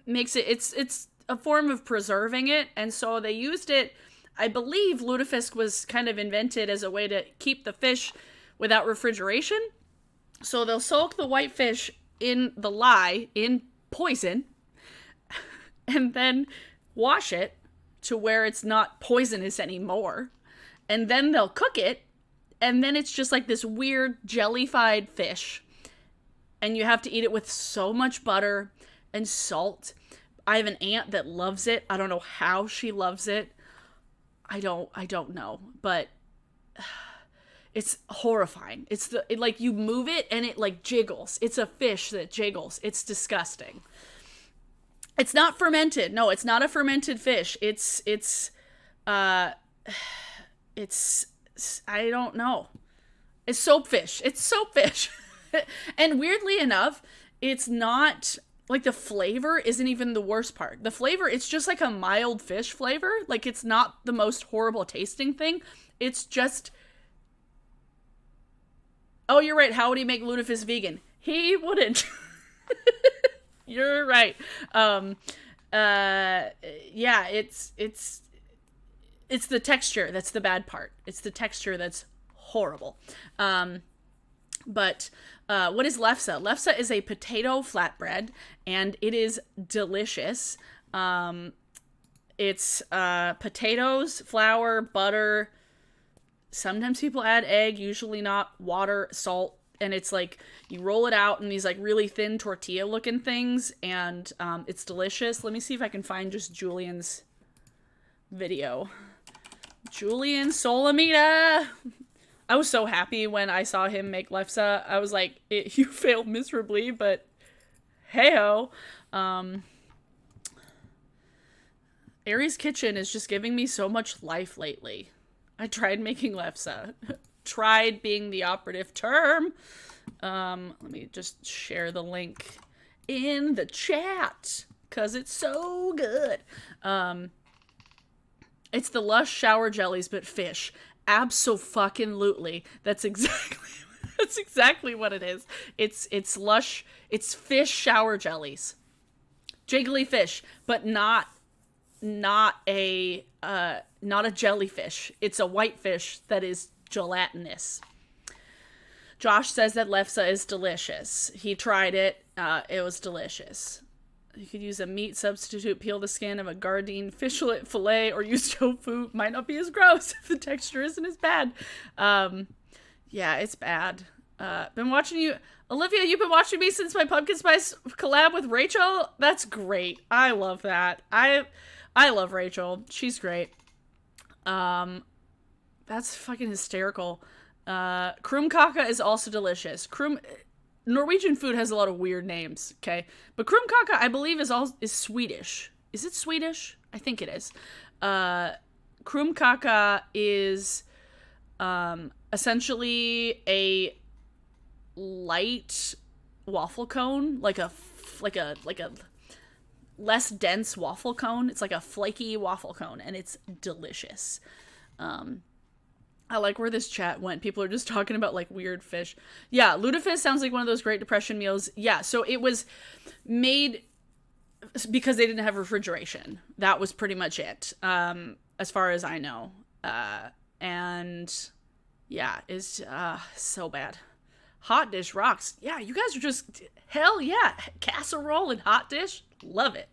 makes it, it's a form of preserving it. And so they used it, I believe lutefisk was kind of invented as a way to keep the fish without refrigeration. So they'll soak the whitefish in the lye, in poison, and then wash it to where it's not poisonous anymore. And then they'll cook it, and then it's just like this weird jellified fish. And you have to eat it with so much butter and salt. I have an aunt that loves it. I don't know how she loves it. I don't know, but it's horrifying. Like you move it and it like jiggles. It's a fish that jiggles. It's disgusting. It's not fermented. No, it's not a fermented fish. It's I don't know. It's soapfish. And weirdly enough, it's not, like, the flavor isn't even the worst part. The flavor, it's just like a mild fish flavor. Like, it's not the most horrible tasting thing. It's just, oh, you're right. How would he make lutefisk vegan? He wouldn't. You're right. Yeah, it's the texture that's the bad part. It's the texture that's horrible. But what is lefse? Lefse is a potato flatbread, and it is delicious. It's potatoes, flour, butter. Sometimes people add egg, usually not, water, salt. And it's like, you roll it out in these like really thin tortilla looking things, and it's delicious. Let me see if I can find just Julian's video. Julian Solomita. I was so happy when I saw him make lefse. I was like, you failed miserably, but hey-ho. Aries Kitchen is just giving me so much life lately. I tried making lefse. Tried being the operative term. Let me just share the link in the chat, because it's so good. It's the Lush shower jellies, but fish. Abso-fucking-lutely. That's exactly what it is. It's Lush, it's fish shower jellies. Jiggly fish, but not a jellyfish. It's a whitefish that is gelatinous. Josh says that lefse is delicious. He tried it. It was delicious. You could use a meat substitute, peel the skin of a Gardein filet, or use tofu. Might not be as gross if the texture isn't as bad. Yeah, it's bad. Been watching you. Olivia, you've been watching me since my pumpkin spice collab with Rachel? That's great. I love that. I love Rachel. She's great. That's fucking hysterical. Krumkaka is also delicious. Norwegian food has a lot of weird names, okay? But krumkaka, I believe, is Swedish. Is it Swedish? I think it is. Krumkaka is essentially a light waffle cone, like a less dense waffle cone. It's like a flaky waffle cone, and it's delicious. I like where this chat went. People are just talking about like weird fish. Yeah, lutefisk sounds like one of those Great Depression meals. Yeah, so it was made because they didn't have refrigeration. That was pretty much it, as far as I know. And yeah, it's so bad. Hot dish rocks. Yeah, you guys are just, hell yeah. Casserole and hot dish. Love it.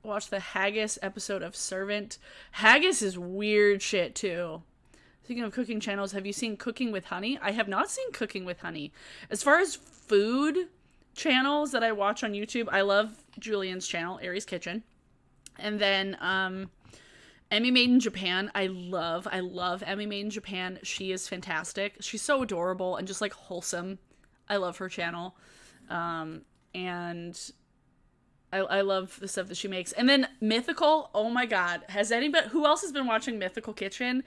Watch the haggis episode of Servant. Haggis is weird shit too. Speaking of cooking channels, have you seen Cooking with Honey? I have not seen Cooking with Honey. As far as food channels that I watch on YouTube, I love Julian's channel, Aries Kitchen. And then Emmy Made in Japan. I love Emmy Made in Japan. She is fantastic. She's so adorable and just like wholesome. I love her channel. And I love the stuff that she makes. And then Mythical, oh my god. Who else has been watching Mythical Kitchen?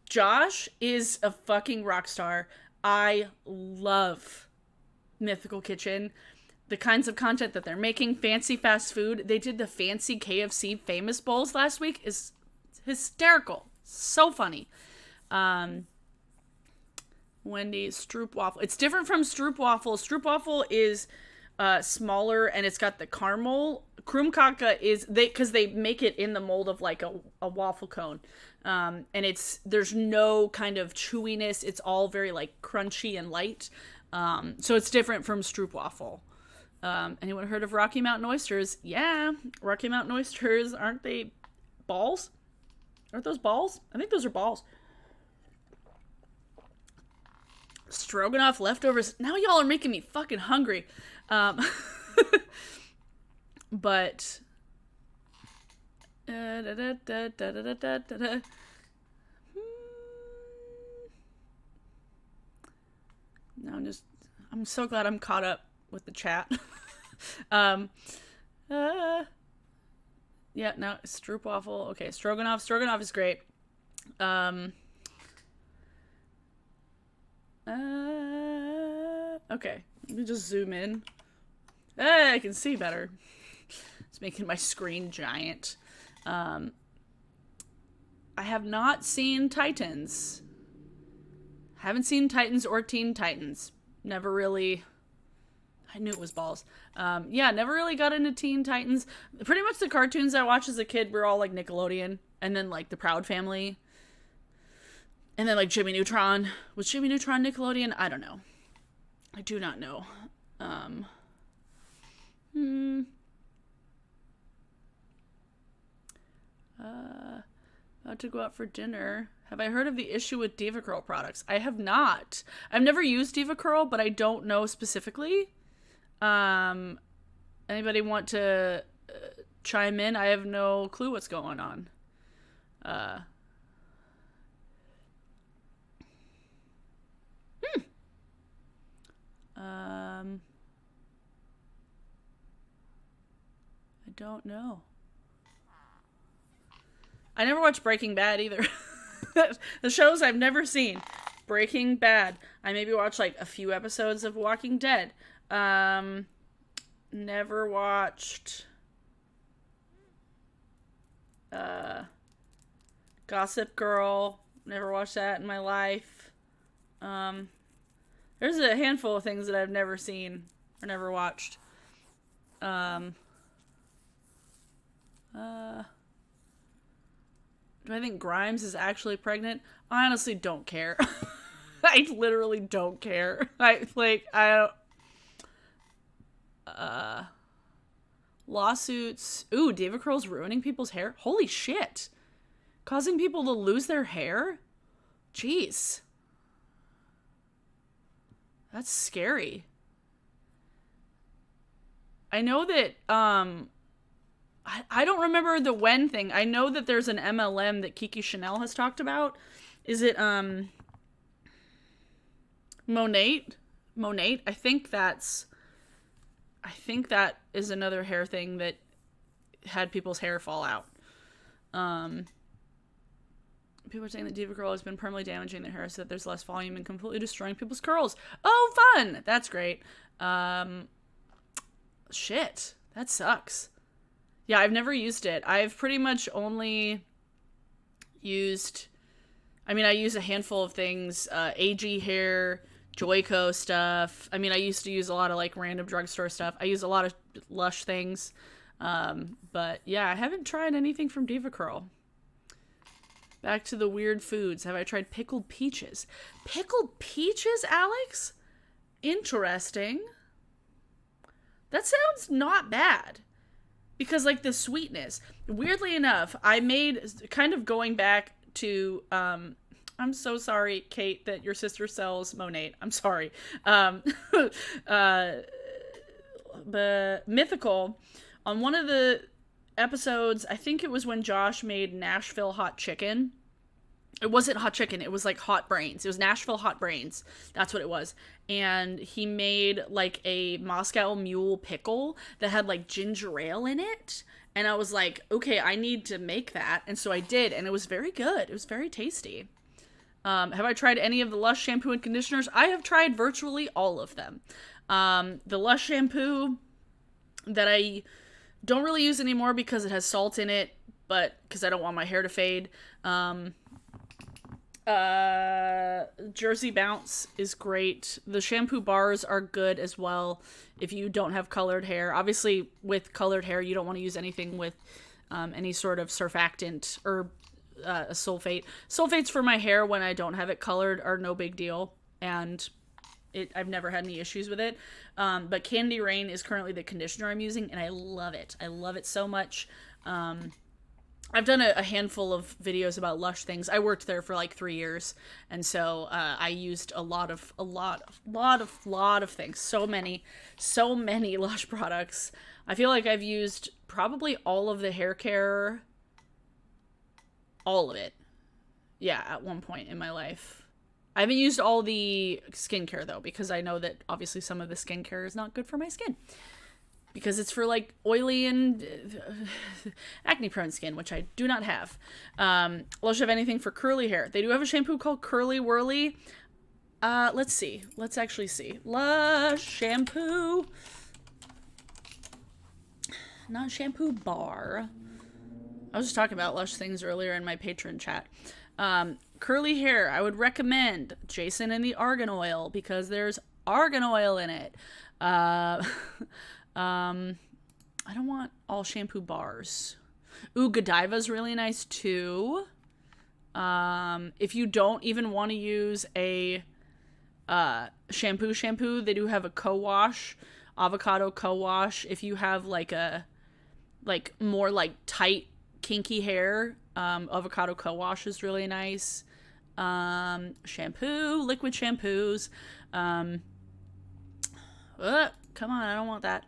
Josh is a fucking rock star. I love Mythical Kitchen. The kinds of content that they're making, fancy fast food. They did the fancy KFC famous bowls last week. Is hysterical. So funny. Wendy's Stroopwafel. It's different from Stroopwafel. Stroopwafel is smaller and it's got the caramel. Krumkaka is because they make it in the mold of like a waffle cone. And there's no kind of chewiness. It's all very like crunchy and light. So it's different from Stroopwafel. Anyone heard of Rocky Mountain oysters? Yeah, Rocky Mountain oysters, aren't they balls? Aren't those balls? I think those are balls. Stroganoff leftovers. Now y'all are making me fucking hungry. But now I'm so glad I'm caught up with the chat. Yeah, no, Stroopwafel. Okay, Stroganoff. Stroganoff is great. Okay, let me just zoom in. I can see better. It's making my screen giant. I have not seen Titans. Haven't seen Titans or Teen Titans. Never really... I knew it was balls. Yeah, never really got into Teen Titans. Pretty much the cartoons I watched as a kid were all like Nickelodeon. And then like the Proud Family. And then like Jimmy Neutron. Was Jimmy Neutron Nickelodeon? I don't know. I do not know. About to go out for dinner. Have I heard of the issue with Diva Curl products? I have not. I've never used Diva Curl, but I don't know specifically. Anybody want to chime in? I have no clue what's going on. I don't know. I never watched Breaking Bad either. The shows I've never seen. Breaking Bad. I maybe watched like a few episodes of Walking Dead. Never watched Gossip Girl. Never watched that in my life. There's a handful of things that I've never seen or never watched. Do I think Grimes is actually pregnant? I honestly don't care. I literally don't care. I don't... Lawsuits. Ooh, Diva Curl's ruining people's hair? Holy shit. Causing people to lose their hair? Jeez. That's scary. I know that, I don't remember the when thing. I know that there's an MLM that Kiki Chanel has talked about. Is it Monate? Monate? I think that is another hair thing that had people's hair fall out. People are saying that Diva Curl has been permanently damaging their hair so that there's less volume and completely destroying people's curls. Oh, fun! That's great. Shit. That sucks. Yeah, I've never used it. I've pretty much only used... I mean, I use a handful of things. AG hair, Joico stuff. I mean, I used to use a lot of, like, random drugstore stuff. I use a lot of Lush things. But, yeah, I haven't tried anything from Diva Curl. Back to the weird foods. Have I tried pickled peaches? Pickled peaches, Alex? Interesting. That sounds not bad. Because, like, the sweetness. Weirdly enough, I made, kind of going back to, I'm so sorry, Kate, that your sister sells Monate. I'm sorry. But Mythical, on one of the episodes, I think it was when Josh made Nashville hot chicken. It wasn't hot chicken, it was like hot brains. It was Nashville hot brains. That's what it was. And he made like a Moscow Mule pickle that had like ginger ale in it. And I was like, okay, I need to make that. And so I did, and it was very good. It was very tasty. Have I tried any of the Lush shampoo and conditioners? I have tried virtually all of them. The Lush shampoo that I don't really use anymore because it has salt in it, but because I don't want my hair to fade. Jersey Bounce is great. The shampoo bars are good as well if you don't have colored hair. Obviously, with colored hair, you don't want to use anything with any sort of surfactant or a sulfate. Sulfates for my hair when I don't have it colored are no big deal, and I've never had any issues with it. But Candy Rain is currently the conditioner I'm using, and I love it. I love it so much. I've done a handful of videos about Lush things. I worked there for like 3 years, and so I used a lot of things. So many Lush products. I feel like I've used probably all of the hair care, all of it. Yeah, at one point in my life. I haven't used all the skincare though, because I know that obviously some of the skincare is not good for my skin. Because it's for, like, oily and acne-prone skin, which I do not have. Lush have anything for curly hair. They do have a shampoo called Curly Whirly. Let's see. Let's actually see. Lush shampoo. Not shampoo bar. I was just talking about Lush things earlier in my Patreon chat. Curly hair, I would recommend Jason and the Argan Oil, because there's argan oil in it. I don't want all shampoo bars. Ooh, Godiva's really nice too. If you don't even want to use a shampoo, they do have a co-wash, avocado co-wash. If you have like more like tight, kinky hair, avocado co-wash is really nice. Shampoo, liquid shampoos. Come on, I don't want that.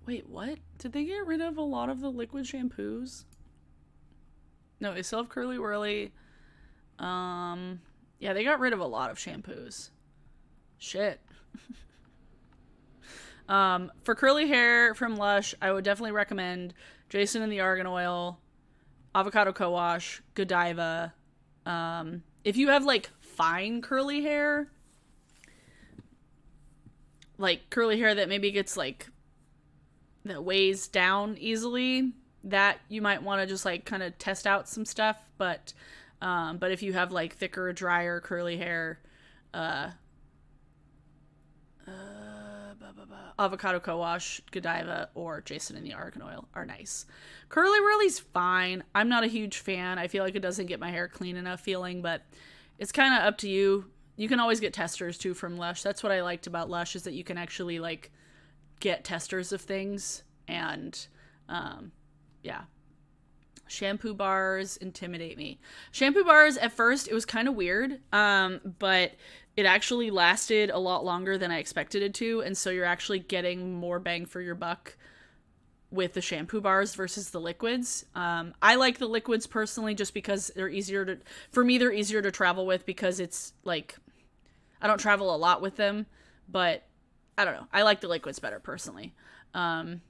Wait, what? Did they get rid of a lot of the liquid shampoos? No, they still have Curly Whirly. Yeah, they got rid of a lot of shampoos. Shit. For curly hair from Lush, I would definitely recommend Jason and the Argan Oil, Avocado Co-Wash, Godiva. If you have, like, fine curly hair, like curly hair that maybe gets, like, that weighs down easily, that you might want to just, like, kind of test out some stuff. But if you have, like, thicker, drier curly hair, Avocado Co-Wash, Godiva, or Jason and the Argan Oil are nice. Curly Whirly's fine. I'm not a huge fan. I feel like it doesn't get my hair clean enough feeling, but it's kind of up to you. You can always get testers too from Lush. That's what I liked about Lush, is that you can actually, like, get testers of things, and yeah. Shampoo bars intimidate me. Shampoo bars, at first, it was kind of weird, but it actually lasted a lot longer than I expected it to, and so you're actually getting more bang for your buck with the shampoo bars versus the liquids. I like the liquids personally just because they're easier to, for me, they're easier to travel with because it's like, I don't travel a lot with them, but I don't know. I like the liquids better personally. What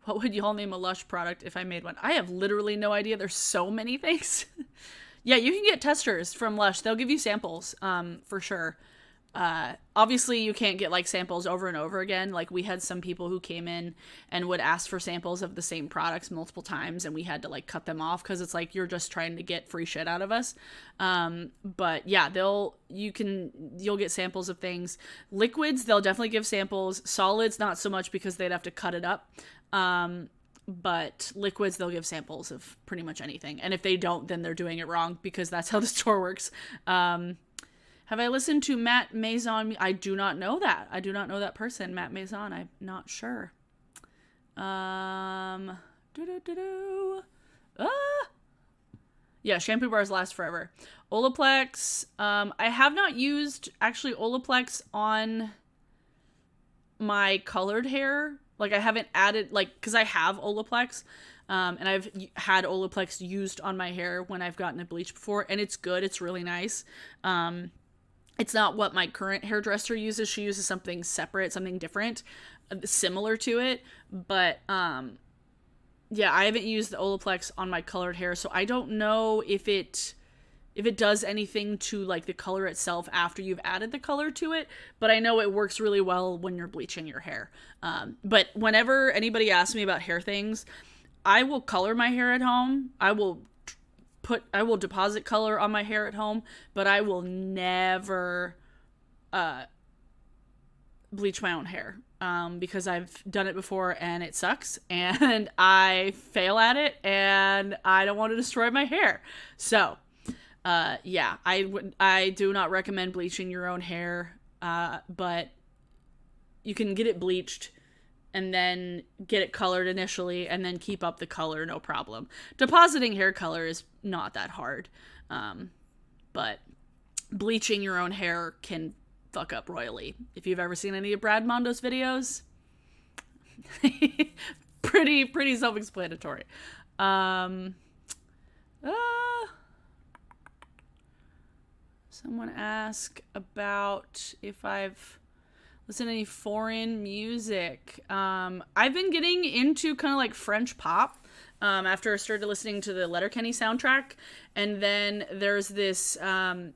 would y'all name a Lush product if I made one? I have literally no idea. There's so many things. Yeah, you can get testers from Lush. They'll give you samples, for sure. Obviously you can't get like samples over and over again. Like we had some people who came in and would ask for samples of the same products multiple times, and we had to like cut them off because it's like you're just trying to get free shit out of us. But yeah, you'll get samples of things. Liquids, they'll definitely give samples. Solids, not so much because they'd have to cut it up. But liquids, they'll give samples of pretty much anything. And if they don't, then they're doing it wrong because that's how the store works. Have I listened to Matt Maison? I do not know that. I do not know that person, Matt Maison. I'm not sure. Yeah, shampoo bars last forever. Olaplex. I have not used, actually, Olaplex on my colored hair. Like, I haven't added, like, because I have Olaplex. And I've had Olaplex used on my hair when I've gotten it bleached before. And it's good. It's really nice. It's not what my current hairdresser uses. She uses something separate, something different, similar to it. But, yeah, I haven't used the Olaplex on my colored hair, so I don't know if it does anything to, like, the color itself after you've added the color to it, but I know it works really well when you're bleaching your hair. But whenever anybody asks me about hair things, I will color my hair at home. I will deposit color on my hair at home, but I will never bleach my own hair because I've done it before and it sucks and I fail at it and I don't want to destroy my hair. So, yeah, I do not recommend bleaching your own hair, but you can get it bleached and then get it colored initially, and then keep up the color, no problem. Depositing hair color is not that hard, but bleaching your own hair can fuck up royally. If you've ever seen any of Brad Mondo's videos, pretty self-explanatory. Someone asked about if I've listen to any foreign music. I've been getting into kind of like French pop after I started listening to the Letterkenny soundtrack. And then there's this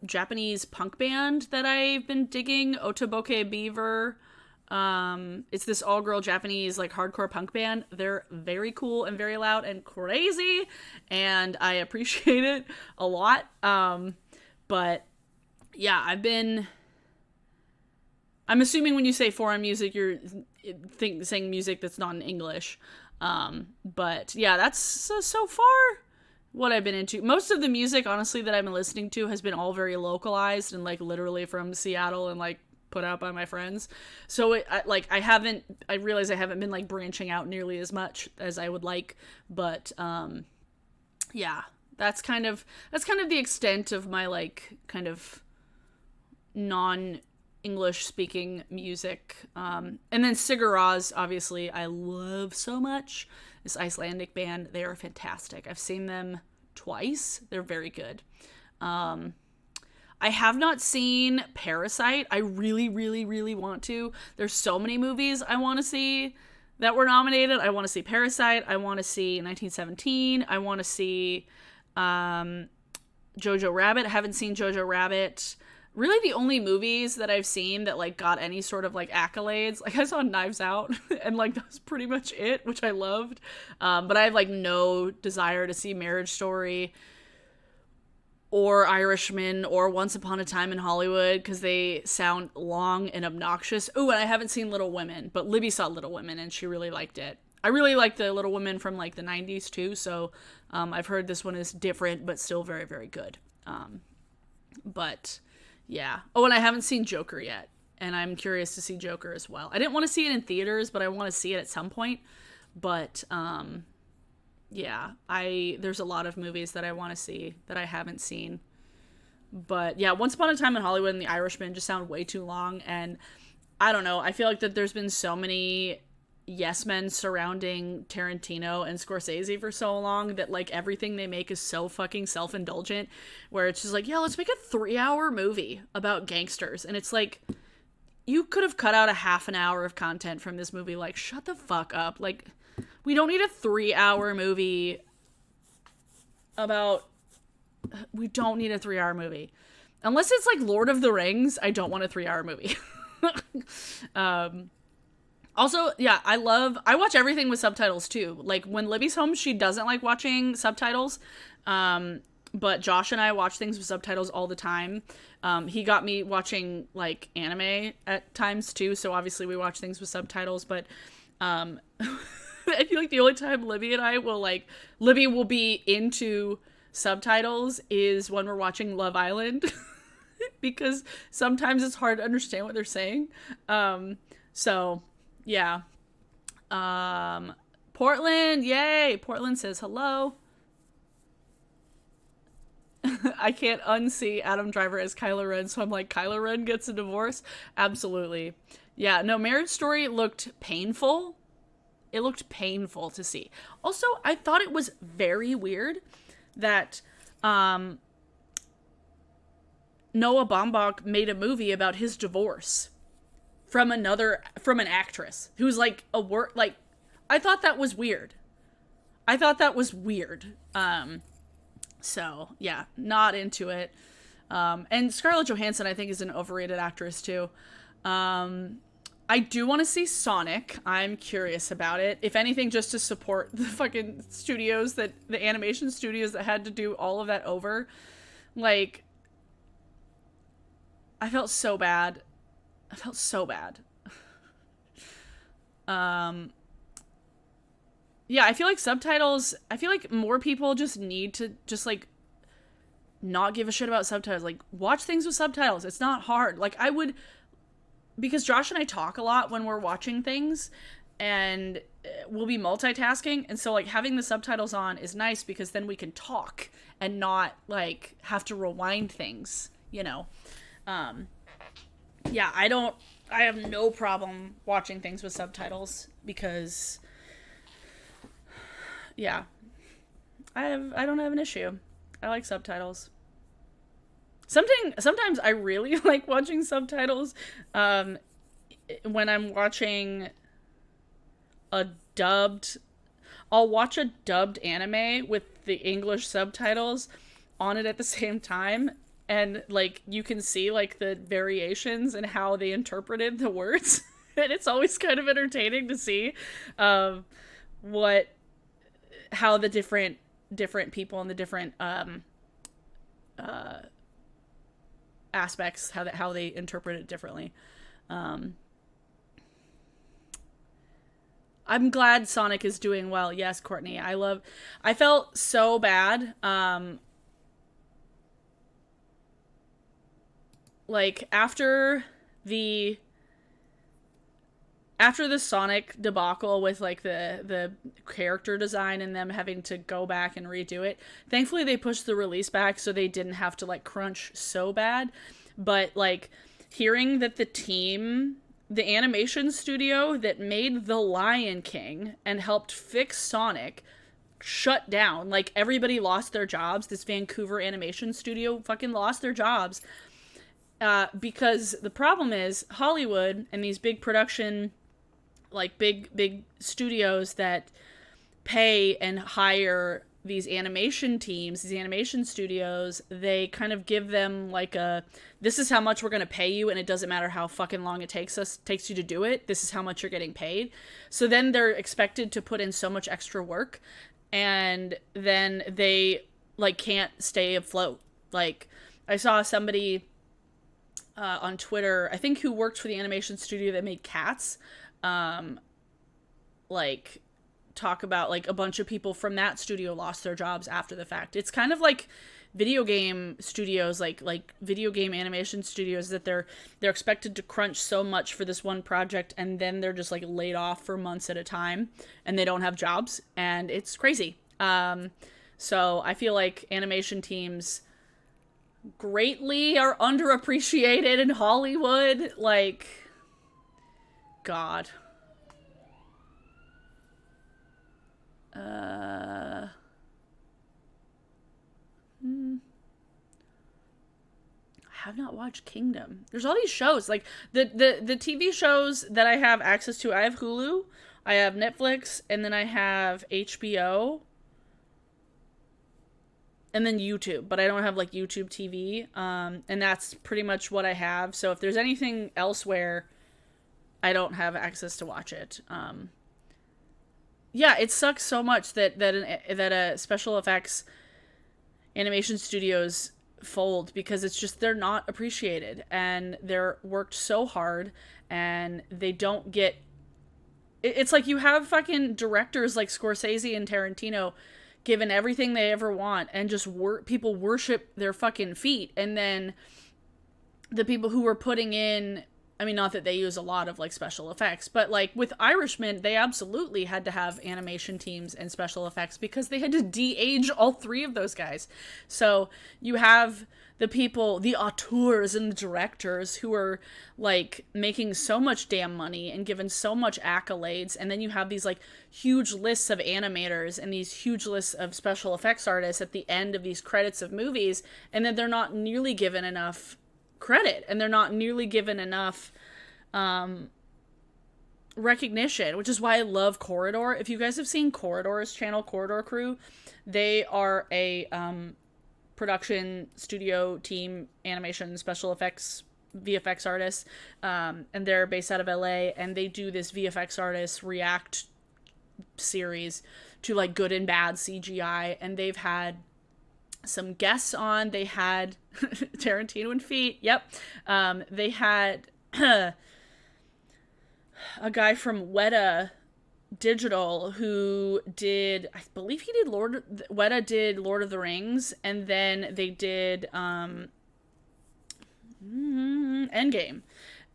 Japanese punk band that I've been digging, Otoboke Beaver. It's this all-girl Japanese like hardcore punk band. They're very cool and very loud and crazy, and I appreciate it a lot. But yeah, I'm assuming when you say foreign music, you're saying music that's not in English. But yeah, that's so far what I've been into. Most of the music, honestly, that I've been listening to has been all very localized and like literally from Seattle and like put out by my friends. So I realize I haven't been like branching out nearly as much as I would like. But yeah, that's kind of the extent of my like kind of non-English speaking music. And then Sigur Rós, obviously, I love so much. This Icelandic band, they are fantastic. I've seen them twice. They're very good. I have not seen Parasite. I really, really, really want to. There's so many movies I want to see that were nominated. I want to see Parasite. I want to see 1917. I want to see Jojo Rabbit. I haven't seen Jojo Rabbit. Really the only movies that I've seen that like got any sort of like accolades, like I saw Knives Out and like that was pretty much it, which I loved. But I have like no desire to see Marriage Story or Irishman or Once Upon a Time in Hollywood because they sound long and obnoxious. Oh, and I haven't seen Little Women, but Libby saw Little Women and she really liked it. I really like the Little Women from like the 90s too, so I've heard this one is different but still very, very good. But yeah. Oh, and I haven't seen Joker yet, and I'm curious to see Joker as well. I didn't want to see it in theaters, but I want to see it at some point. But yeah, there's a lot of movies that I want to see that I haven't seen. But yeah, Once Upon a Time in Hollywood and The Irishman just sound way too long, and I don't know. I feel like that there's been so many yes men surrounding Tarantino and Scorsese for so long that like everything they make is so fucking self-indulgent, where it's just like, yeah, let's make a 3-hour movie about gangsters, and it's like, you could have cut out a half an hour of content from this movie. Like, shut the fuck up. Like, we don't need a 3-hour movie about... We don't need a 3-hour movie. Unless it's like Lord of the Rings, I don't want a 3-hour movie. Also, yeah, I watch everything with subtitles too. Like, when Libby's home, she doesn't like watching subtitles. But Josh and I watch things with subtitles all the time. He got me watching like anime at times too, so obviously we watch things with subtitles, but I feel like the only time Libby and I will like, Libby will be into subtitles is when we're watching Love Island because sometimes it's hard to understand what they're saying. So yeah. Portland, yay! Portland says hello. I can't unsee Adam Driver as Kylo Ren, so I'm like, Kylo Ren gets a divorce? Absolutely. Yeah, no, Marriage Story looked painful. It looked painful to see. Also, I thought it was very weird that Noah Baumbach made a movie about his divorce from an actress who's like I thought that was weird. So yeah, not into it. And Scarlett Johansson, I think, is an overrated actress too. I do want to see Sonic. I'm curious about it. If anything, just to support the fucking studios the animation studios that had to do all of that over. Like, I felt so bad. Yeah, I feel like more people just need to just like not give a shit about subtitles. Like, watch things with subtitles. It's not hard. Like, because Josh and I talk a lot when we're watching things, and we'll be multitasking, and so like having the subtitles on is nice because then we can talk and not like have to rewind things, you know. Yeah, I have no problem watching things with subtitles because yeah, I don't have an issue. I like subtitles. Sometimes I really like watching subtitles when I'm watching I'll watch a dubbed anime with the English subtitles on it at the same time, and like you can see like the variations and how they interpreted the words. And it's always kind of entertaining to see how the different people and the different aspects, how they interpret it differently. I'm glad Sonic is doing well. Yes, Courtney. I felt so bad. Like after the Sonic debacle with like the character design and them having to go back and redo it, thankfully they pushed the release back so they didn't have to like crunch so bad. But like hearing that the animation studio that made The Lion King and helped fix Sonic shut down, like everybody lost their jobs. This Vancouver animation studio fucking lost their jobs because the problem is Hollywood and these big production, like big studios that pay and hire these animation teams, these animation studios, they kind of give them like this is how much we're going to pay you, and it doesn't matter how fucking long it takes you to do it. This is how much you're getting paid. So then they're expected to put in so much extra work, and then they like can't stay afloat. Like I saw somebody on Twitter, I think, who worked for the animation studio that made Cats, like talk about like a bunch of people from that studio lost their jobs after the fact. It's kind of like video game studios, like video game animation studios, that they're expected to crunch so much for this one project, and then they're just like laid off for months at a time, and they don't have jobs, and it's crazy. So I feel like animation teams greatly are underappreciated in Hollywood. Like, God. I have not watched Kingdom. There's all these shows, like the TV shows that I have access to. I have Hulu, I have Netflix, and then I have HBO, and then YouTube, but I don't have like YouTube TV. And that's pretty much what I have. So if there's anything elsewhere, I don't have access to watch it. Yeah, it sucks so much that special effects animation studios fold, because it's just, they're not appreciated, and they're worked so hard, and they don't get. It's like you have fucking directors like Scorsese and Tarantino given everything they ever want, and just people worship their fucking feet, and then the people who were putting in, I mean, not that they use a lot of like special effects, but like with Irishman, they absolutely had to have animation teams and special effects because they had to de-age all three of those guys. So you have the people, the auteurs and the directors, who are like making so much damn money and given so much accolades, and then you have these like huge lists of animators and these huge lists of special effects artists at the end of these credits of movies, and then they're not nearly given enough credit, and they're not nearly given enough recognition, which is why I love Corridor. If you guys have seen Corridor's channel, Corridor Crew, they are a production studio team, animation, special effects, VFX artists, and they're based out of LA, and they do this VFX artist react series to like good and bad CGI, and they've had some guests on. They had Tarantino and feet. Yep. They had a guy from Weta Digital who did, I believe he did Weta did Lord of the Rings, and then they did Endgame.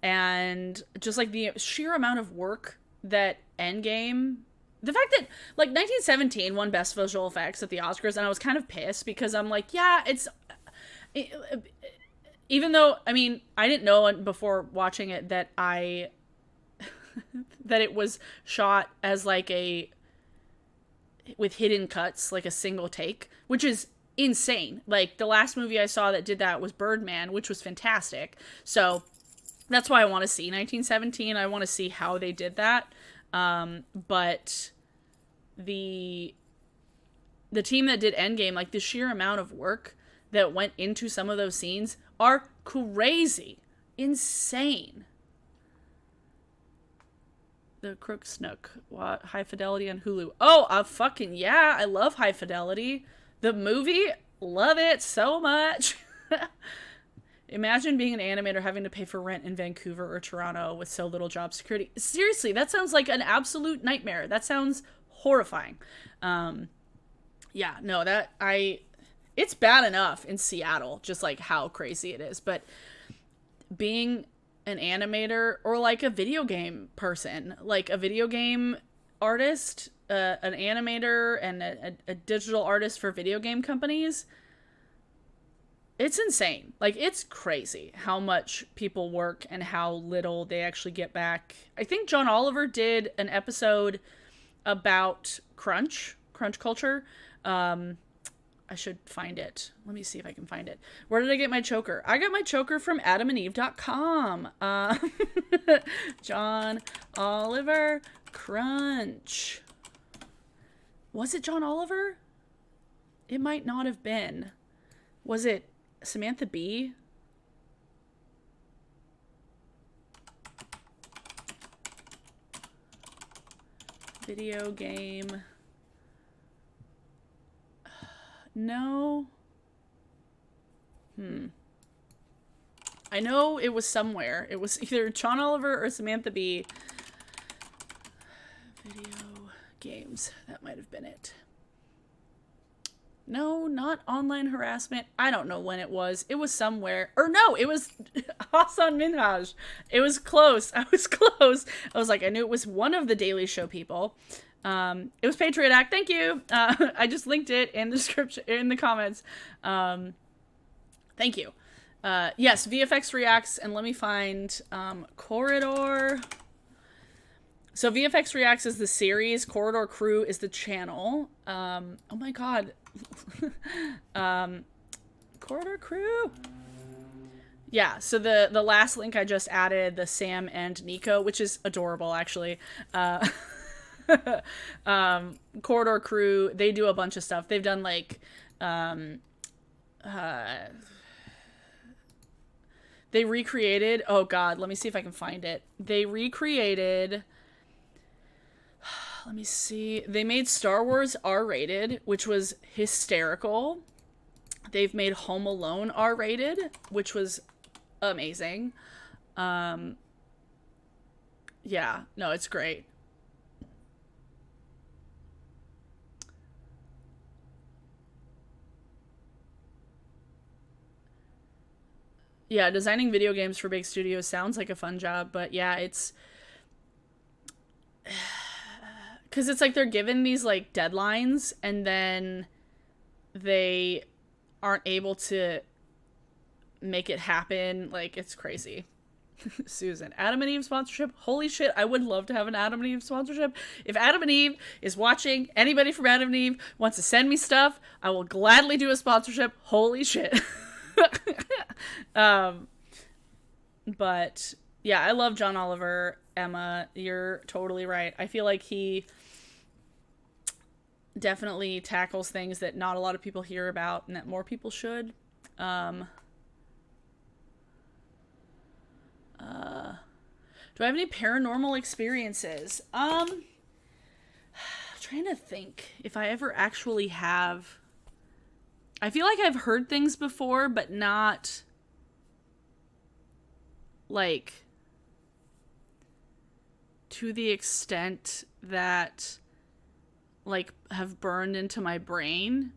And just like the sheer amount of work that Endgame, the fact that like 1917 won Best Visual Effects at the Oscars, and I was kind of pissed because I'm like, yeah, even though, I mean, I didn't know before watching it that that it was shot as like with hidden cuts, like a single take, which is insane. Like the last movie I saw that did that was Birdman, which was fantastic. So that's why I want to see 1917. I want to see how they did that. But the team that did Endgame, like the sheer amount of work that went into some of those scenes are crazy, insane. The Crook Snook, High Fidelity on Hulu. Oh, fucking yeah, I love High Fidelity. The movie, love it so much. Imagine being an animator having to pay for rent in Vancouver or Toronto with so little job security. Seriously, that sounds like an absolute nightmare. That sounds horrifying. Yeah, no, it's bad enough in Seattle, just like how crazy it is. But being an animator, or like a video game person, like a video game artist, an animator and a digital artist for video game companies, it's insane. Like, it's crazy how much people work and how little they actually get back. I think John Oliver did an episode about crunch culture. I should find it. Let me see if I can find it. Where did I get my choker? I got my choker from adamandeve.com. John Oliver crunch. Was it John Oliver? It might not have been. Was it Samantha Bee? Video game. No. I know it was somewhere. It was either John Oliver or Samantha Bee. Video games. That might have been it. No, not online harassment. I don't know when it was. It was somewhere. Or no, it was Hassan Minhaj. It was close. I was close. I was like, I knew it was one of the Daily Show people. It was Patriot Act. Thank you. I just linked it in the description, in the comments. Thank you. Yes, VFX Reacts, and let me find Corridor. So VFX Reacts is the series. Corridor Crew is the channel. Oh my god. Corridor Crew. Yeah, so the last link I just added, the Sam and Nico, which is adorable actually. Corridor Crew, they do a bunch of stuff. They've done like they recreated, oh god, let me see if I can find it. They recreated, let me see. They made Star Wars R-rated, which was hysterical. They've made Home Alone R-rated, which was amazing. Yeah, no, it's great. Yeah, designing video games for big studios sounds like a fun job, but yeah, it's because it's like they're given these like deadlines and then they aren't able to make it happen. Like, it's crazy. Susan, Adam and Eve sponsorship. Holy shit, I would love to have an Adam and Eve sponsorship. If Adam and Eve is watching, anybody from Adam and Eve wants to send me stuff, I will gladly do a sponsorship. Holy shit. But yeah, I love John Oliver. Emma, you're totally right. I feel like he definitely tackles things that not a lot of people hear about and that more people should. Do I have any paranormal experiences? Trying to think if I ever actually have. I feel like I've heard things before, but not like to the extent that like have burned into my brain,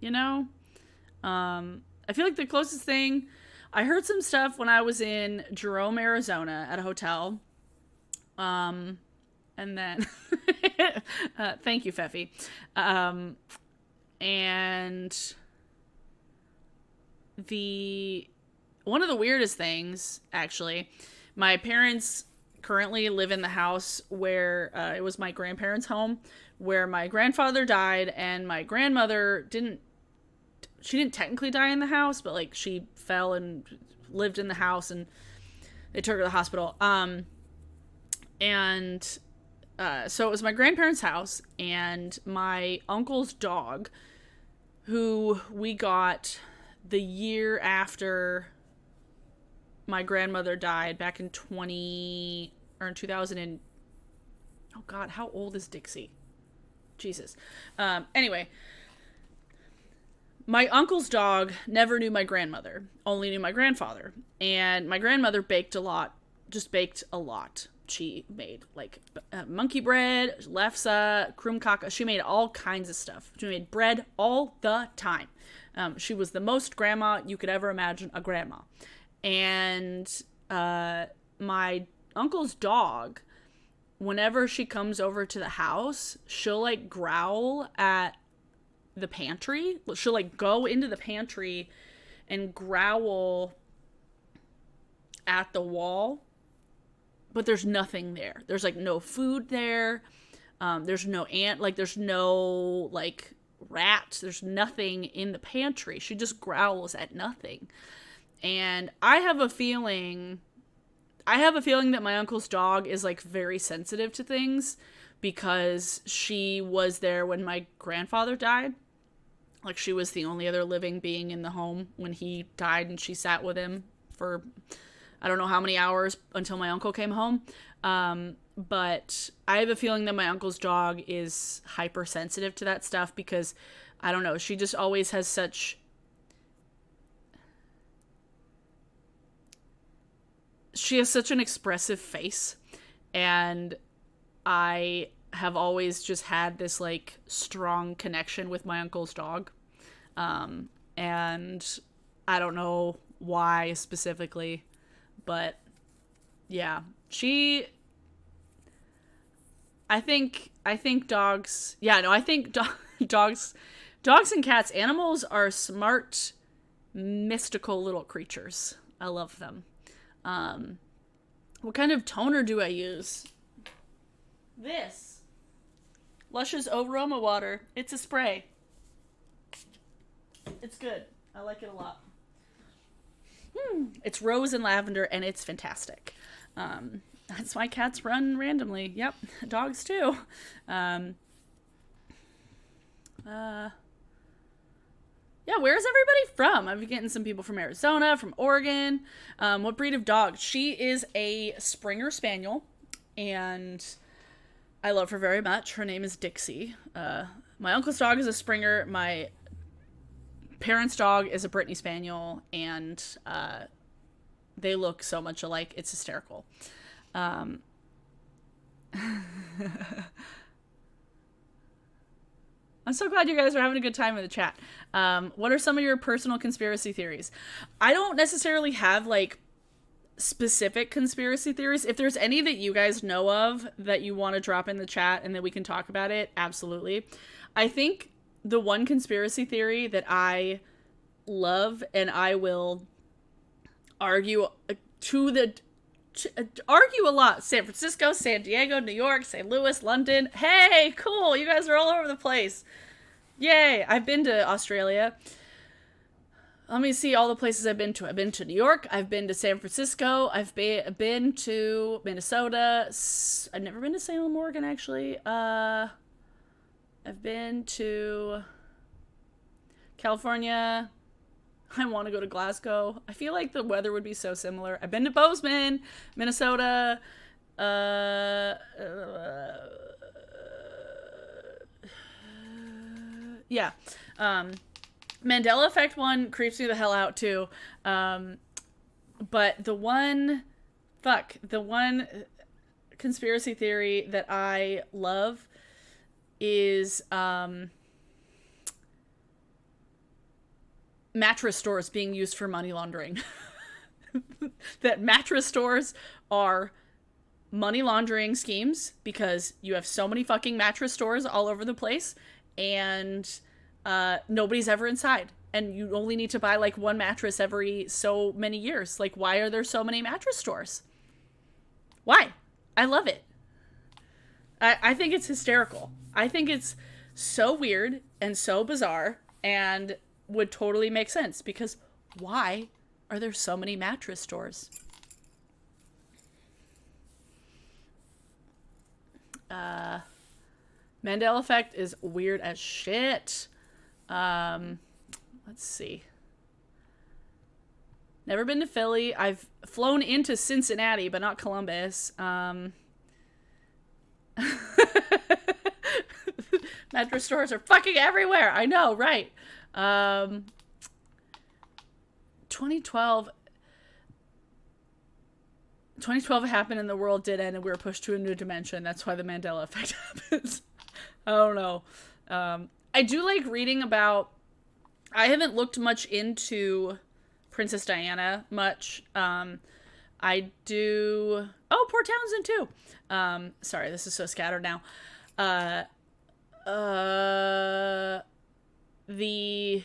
you know? I feel like the closest thing, I heard some stuff when I was in Jerome, Arizona at a hotel. And then thank you, Feffy. And one of the weirdest things, actually, my parents currently live in the house where it was my grandparents' home, where my grandfather died, and my grandmother didn't technically die in the house, but like she fell and lived in the house, and they took her to the hospital. So it was my grandparents' house, and my uncle's dog, who we got the year after my grandmother died back in 2000 and, oh god, how old is Dixie? Jesus. Anyway, my uncle's dog never knew my grandmother, only knew my grandfather. And my grandmother baked a lot. She made like monkey bread, lefse, krumkaka. She made all kinds of stuff. She made bread all the time. She was the most grandma you could ever imagine a grandma. And my uncle's dog, whenever she comes over to the house, she'll like growl at the pantry. She'll like go into the pantry and growl at the wall, but there's nothing there. There's like no food there. There's no there's no like rats. There's nothing in the pantry. She just growls at nothing. And I have a feeling that my uncle's dog is like very sensitive to things because she was there when my grandfather died. Like, she was the only other living being in the home when he died, and she sat with him for I don't know how many hours until my uncle came home. But I have a feeling that my uncle's dog is hypersensitive to that stuff because, I don't know, she just always has such... She has such an expressive face, and I have always just had this like strong connection with my uncle's dog. And I don't know why specifically, but yeah, I think dogs, yeah, no, I think dogs and cats, animals are smart, mystical little creatures. I love them. What kind of toner do I use? This. Lush's Aroma Water. It's a spray. It's good. I like it a lot. It's rose and lavender, and it's fantastic. That's why cats run randomly. Yep, dogs too. Yeah, where's everybody from? I've been getting some people from Arizona, from Oregon. What breed of dog? She is a Springer Spaniel, and I love her very much. Her name is Dixie. My uncle's dog is a Springer. My parents' dog is a Brittany Spaniel, and they look so much alike. It's hysterical. I'm so glad you guys are having a good time in the chat. What are some of your personal conspiracy theories? I don't necessarily have like specific conspiracy theories. If there's any that you guys know of that you want to drop in the chat and then we can talk about it, absolutely. I think the one conspiracy theory that I love and I will argue argue a lot. San Francisco, San Diego, New York, St. Louis, London. Hey, cool. You guys are all over the place. Yay. I've been to Australia. Let me see all the places I've been to. I've been to New York. I've been to San Francisco. I've been to Minnesota. I've never been to Salem, Oregon, actually. I've been to California. I want to go to Glasgow. I feel like the weather would be so similar. I've been to Bozeman, Minnesota. Yeah. Mandela Effect one creeps me the hell out too. But the one conspiracy theory that I love is mattress stores being used for money laundering. That mattress stores are money laundering schemes because you have so many fucking mattress stores all over the place, and nobody's ever inside, and you only need to buy like one mattress every so many years. Like, why are there so many mattress stores? Why? I love it. I think it's hysterical. I think it's so weird and so bizarre and would totally make sense, because why are there so many mattress stores? Mandela Effect is weird as shit. Let's see. Never been to Philly. I've flown into Cincinnati, but not Columbus. Mattress stores are fucking everywhere. I know, right? 2012 happened and the world did end and we were pushed to a new dimension. That's why the Mandela Effect happens. I don't know. I do like reading about... I haven't looked much into Princess Diana much. I do... Oh, Port Townsend too. Sorry, this is so scattered now. The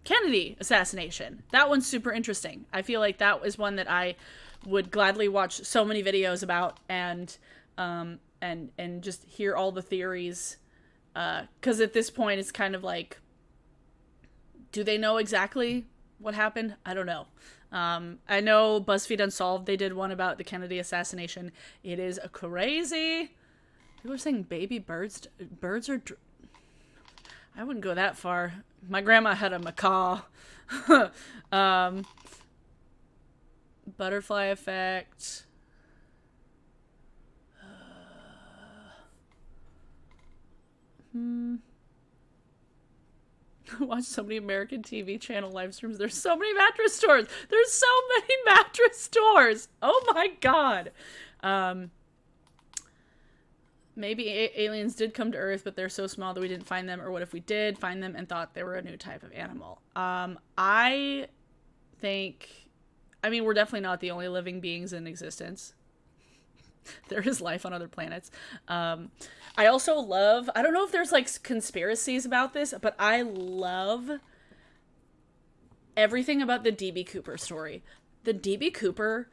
Kennedy assassination. That one's super interesting. I feel like that was one that I would gladly watch so many videos about and just hear all the theories. 'Cause at this point it's kind of like, do they know exactly what happened? I don't know. I know BuzzFeed Unsolved, they did one about the Kennedy assassination. It is crazy. People are saying baby birds are... I wouldn't go that far. My grandma had a macaw. Butterfly effect. Watch so many American TV channel live streams. There's so many mattress stores. There's so many mattress stores. Oh my god. Maybe aliens did come to Earth, but they're so small that we didn't find them. Or what if we did find them and thought they were a new type of animal? I think, I mean, we're definitely not the only living beings in existence. There is life on other planets. I also love, I don't know if there's like conspiracies about this, but I love everything about the DB Cooper story. The DB Cooper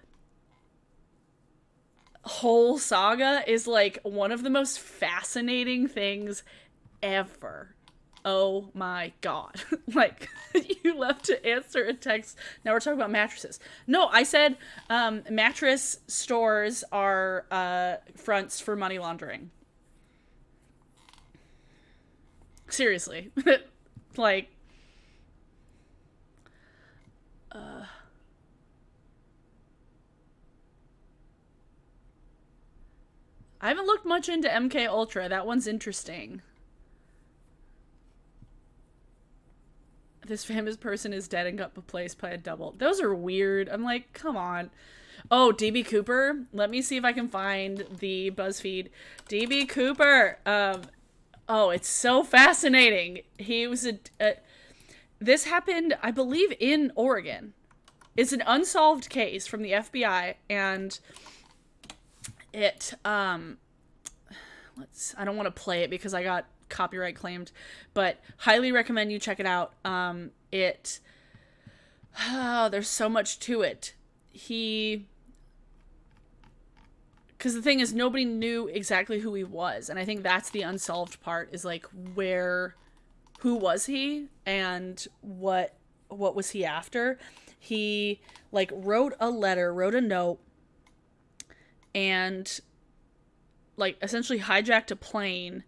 whole saga is like one of the most fascinating things ever. Oh my god. Like, you left to answer a text. Now we're talking about mattresses. No, I said mattress stores are fronts for money laundering. Seriously. Like, I haven't looked much into MK Ultra. That one's interesting. This famous person is dead and got replaced by a double. Those are weird. I'm like, come on. Oh, DB Cooper. Let me see if I can find the BuzzFeed. DB Cooper. Oh, it's so fascinating. He was this happened, I believe, in Oregon. It's an unsolved case from the FBI, and it, I don't want to play it because I got copyright claimed, but highly recommend you check it out. There's so much to it. Because the thing is, nobody knew exactly who he was, and I think that's the unsolved part, is like, who was he, and what was he after? He, like, wrote a note, and, like, essentially hijacked a plane,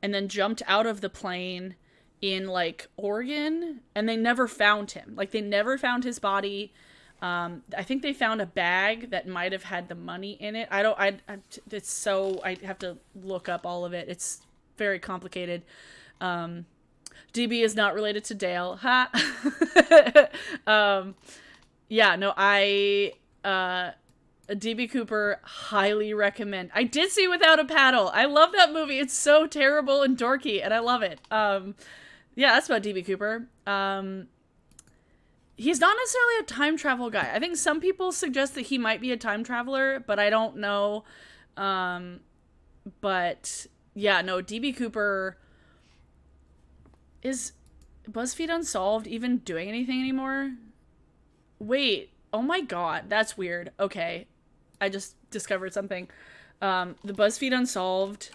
and then jumped out of the plane in, like, Oregon, and they never found him. Like, they never found his body. I think they found a bag that might have had the money in it. I have to look up all of it. It's very complicated. DB is not related to Dale. Ha! Yeah, no, DB Cooper, highly recommend. I did see Without a Paddle. I love that movie. It's so terrible and dorky, and I love it. Yeah, that's about DB Cooper. He's not necessarily a time travel guy. I think some people suggest that he might be a time traveler, but I don't know. But yeah, no, DB Cooper. Is BuzzFeed Unsolved even doing anything anymore? Wait, oh my god, that's weird. Okay, I just discovered something. The BuzzFeed Unsolved,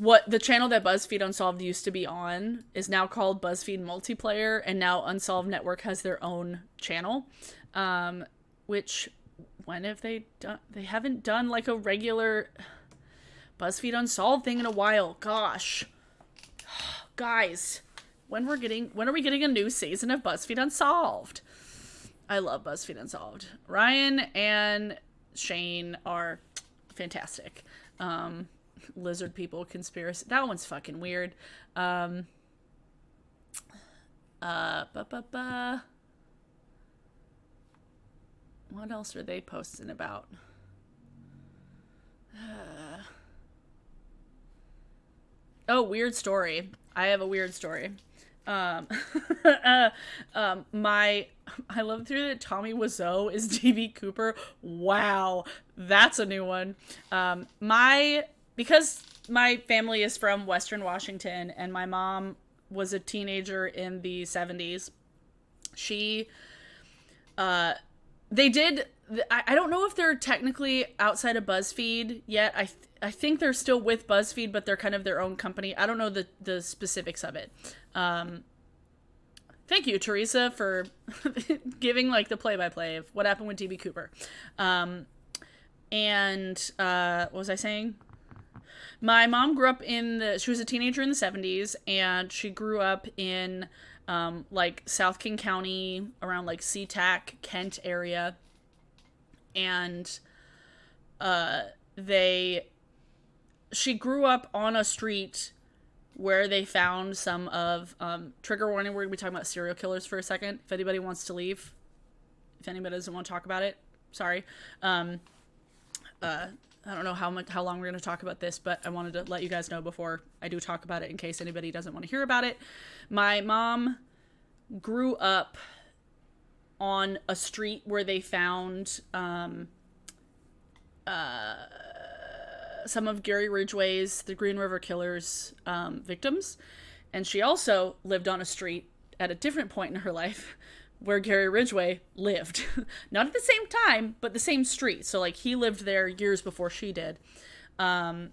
the channel that BuzzFeed Unsolved used to be on is now called BuzzFeed Multiplayer, and now Unsolved Network has their own channel. Which, when have they done? They haven't done like a regular BuzzFeed Unsolved thing in a while. Gosh, guys, when are we getting a new season of BuzzFeed Unsolved? I love BuzzFeed Unsolved. Ryan and Shane are fantastic. Lizard people conspiracy. That one's fucking weird. What else are they posting about? Oh, weird story. I have a weird story. I love through that Tommy Wiseau is DB Cooper. Wow, that's a new one. Because my family is from Western Washington, and my mom was a teenager in the 70s. They did. I don't know if they're technically outside of BuzzFeed yet. I think they're still with BuzzFeed, but they're kind of their own company. I don't know the specifics of it. Thank you, Teresa, for giving like the play-by-play of what happened with DB Cooper. What was I saying? My mom grew up she was a teenager in the 70s, and she grew up in like South King County, around like SeaTac, Kent area. And she grew up on a street where they found some of, trigger warning, we're going to be talking about serial killers for a second. If anybody wants to leave, if anybody doesn't want to talk about it, sorry. I don't know how long we're going to talk about this, but I wanted to let you guys know before I do talk about it in case anybody doesn't want to hear about it. My mom grew up on a street where they found some of Gary Ridgway's The Green River Killers victims. And she also lived on a street at a different point in her life where Gary Ridgway lived. Not at the same time, but the same street. So, like, he lived there years before she did. And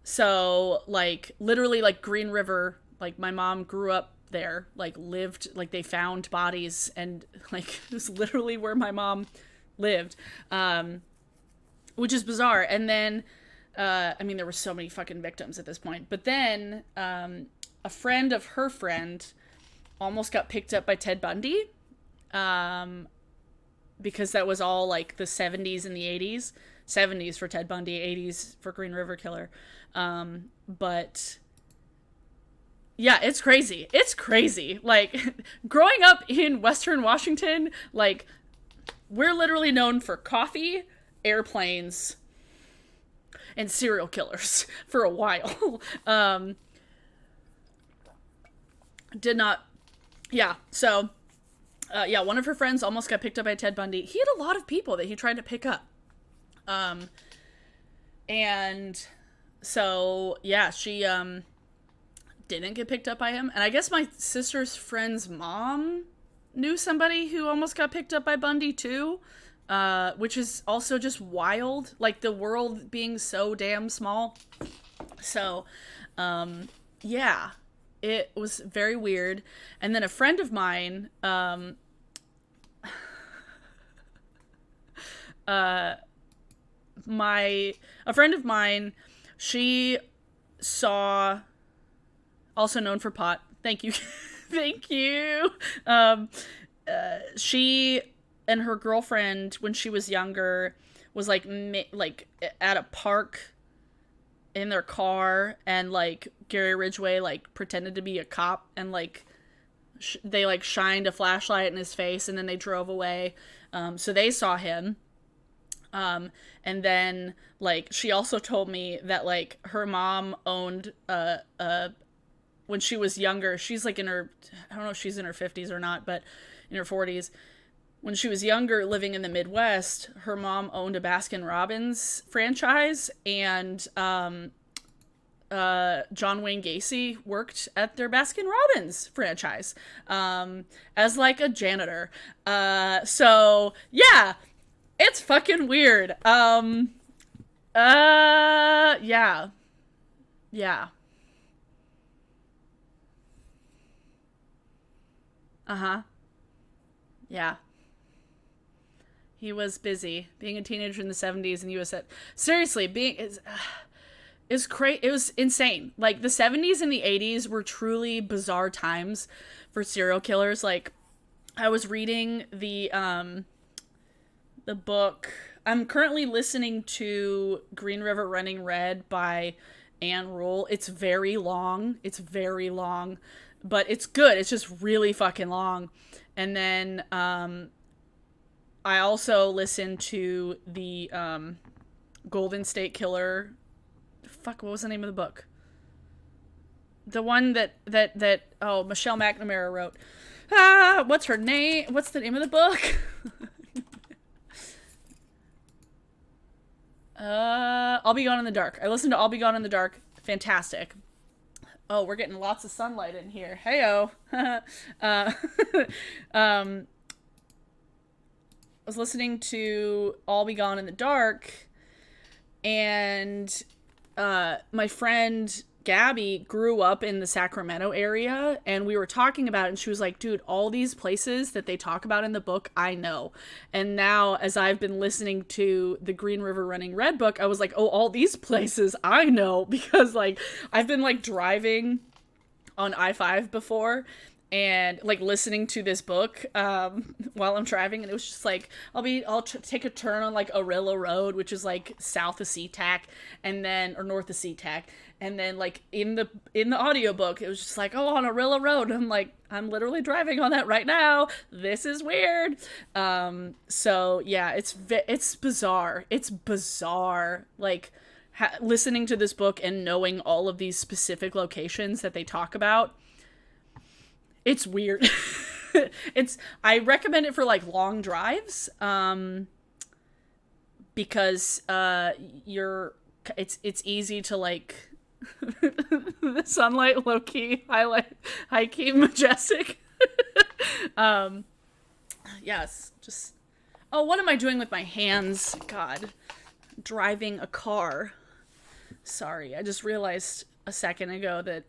so, like, literally, like, Green River, like, my mom grew up there, like, lived, like, they found bodies, and, like, it was literally where my mom lived. Which is bizarre. And then, I mean, there were so many fucking victims at this point. But then, a friend of her friend almost got picked up by Ted Bundy, because that was all, like, the 70s and the 80s. 70s for Ted Bundy, 80s for Green River Killer. But, yeah, it's crazy. It's crazy. Like, growing up in Western Washington, like, we're literally known for coffee, airplanes, and serial killers for a while. So, one of her friends almost got picked up by Ted Bundy. He had a lot of people that he tried to pick up. And so, yeah, she, didn't get picked up by him. And I guess my sister's friend's mom knew somebody who almost got picked up by Bundy too. Which is also just wild. Like, the world being so damn small. So, yeah. It was very weird. And then a friend of mine, a friend of mine, she saw, also known for pot. Thank you. Thank you. She and her girlfriend, when she was younger, was like at a park in their car, and like Gary Ridgway like pretended to be a cop, and like they like shined a flashlight in his face, and then they drove away. So they saw him. And then like she also told me that like her mom owned when she was younger, she's like in her, I don't know if she's in her 50s or not, but in her 40s. When she was younger, living in the Midwest, her mom owned a Baskin-Robbins franchise, and John Wayne Gacy worked at their Baskin-Robbins franchise as, like, a janitor. So, yeah, it's fucking weird. Yeah. Yeah. Uh-huh. Yeah. He was busy being a teenager in the 70s in the US. Seriously, it was insane. Like, the 70s and the 80s were truly bizarre times for serial killers. Like, I was reading the book. I'm currently listening to Green River Running Red by Anne Rule. It's very long. But it's good. It's just really fucking long. And then, I also listened to the Golden State Killer. Fuck, what was the name of the book? The one that Michelle McNamara wrote. What's her name? What's the name of the book? I'll Be Gone in the Dark. I listened to I'll Be Gone in the Dark. Fantastic. Oh, we're getting lots of sunlight in here. Heyo. Was listening to All Be Gone in the Dark, and my friend Gabby grew up in the Sacramento area, and we were talking about it, and she was like, dude, all these places that they talk about in the book, I know. And now, as I've been listening to the Green River Running Red book, I was like, oh, all these places I know, because like I've been like driving on I-5 before, and like listening to this book while I'm driving, and it was just like I'll take a turn on like Arilla Road, which is like south of SeaTac, and then or north of SeaTac, and then like in the audiobook it was just like, oh, on Arilla Road. I'm like, I'm literally driving on that right now. This is weird. So yeah, it's bizarre. It's bizarre. Like listening to this book and knowing all of these specific locations that they talk about. It's weird. I recommend it for like long drives. Because it's easy to like the sunlight, low key, high key, majestic. Yes, just what am I doing with my hands? God, driving a car. Sorry, I just realized a second ago that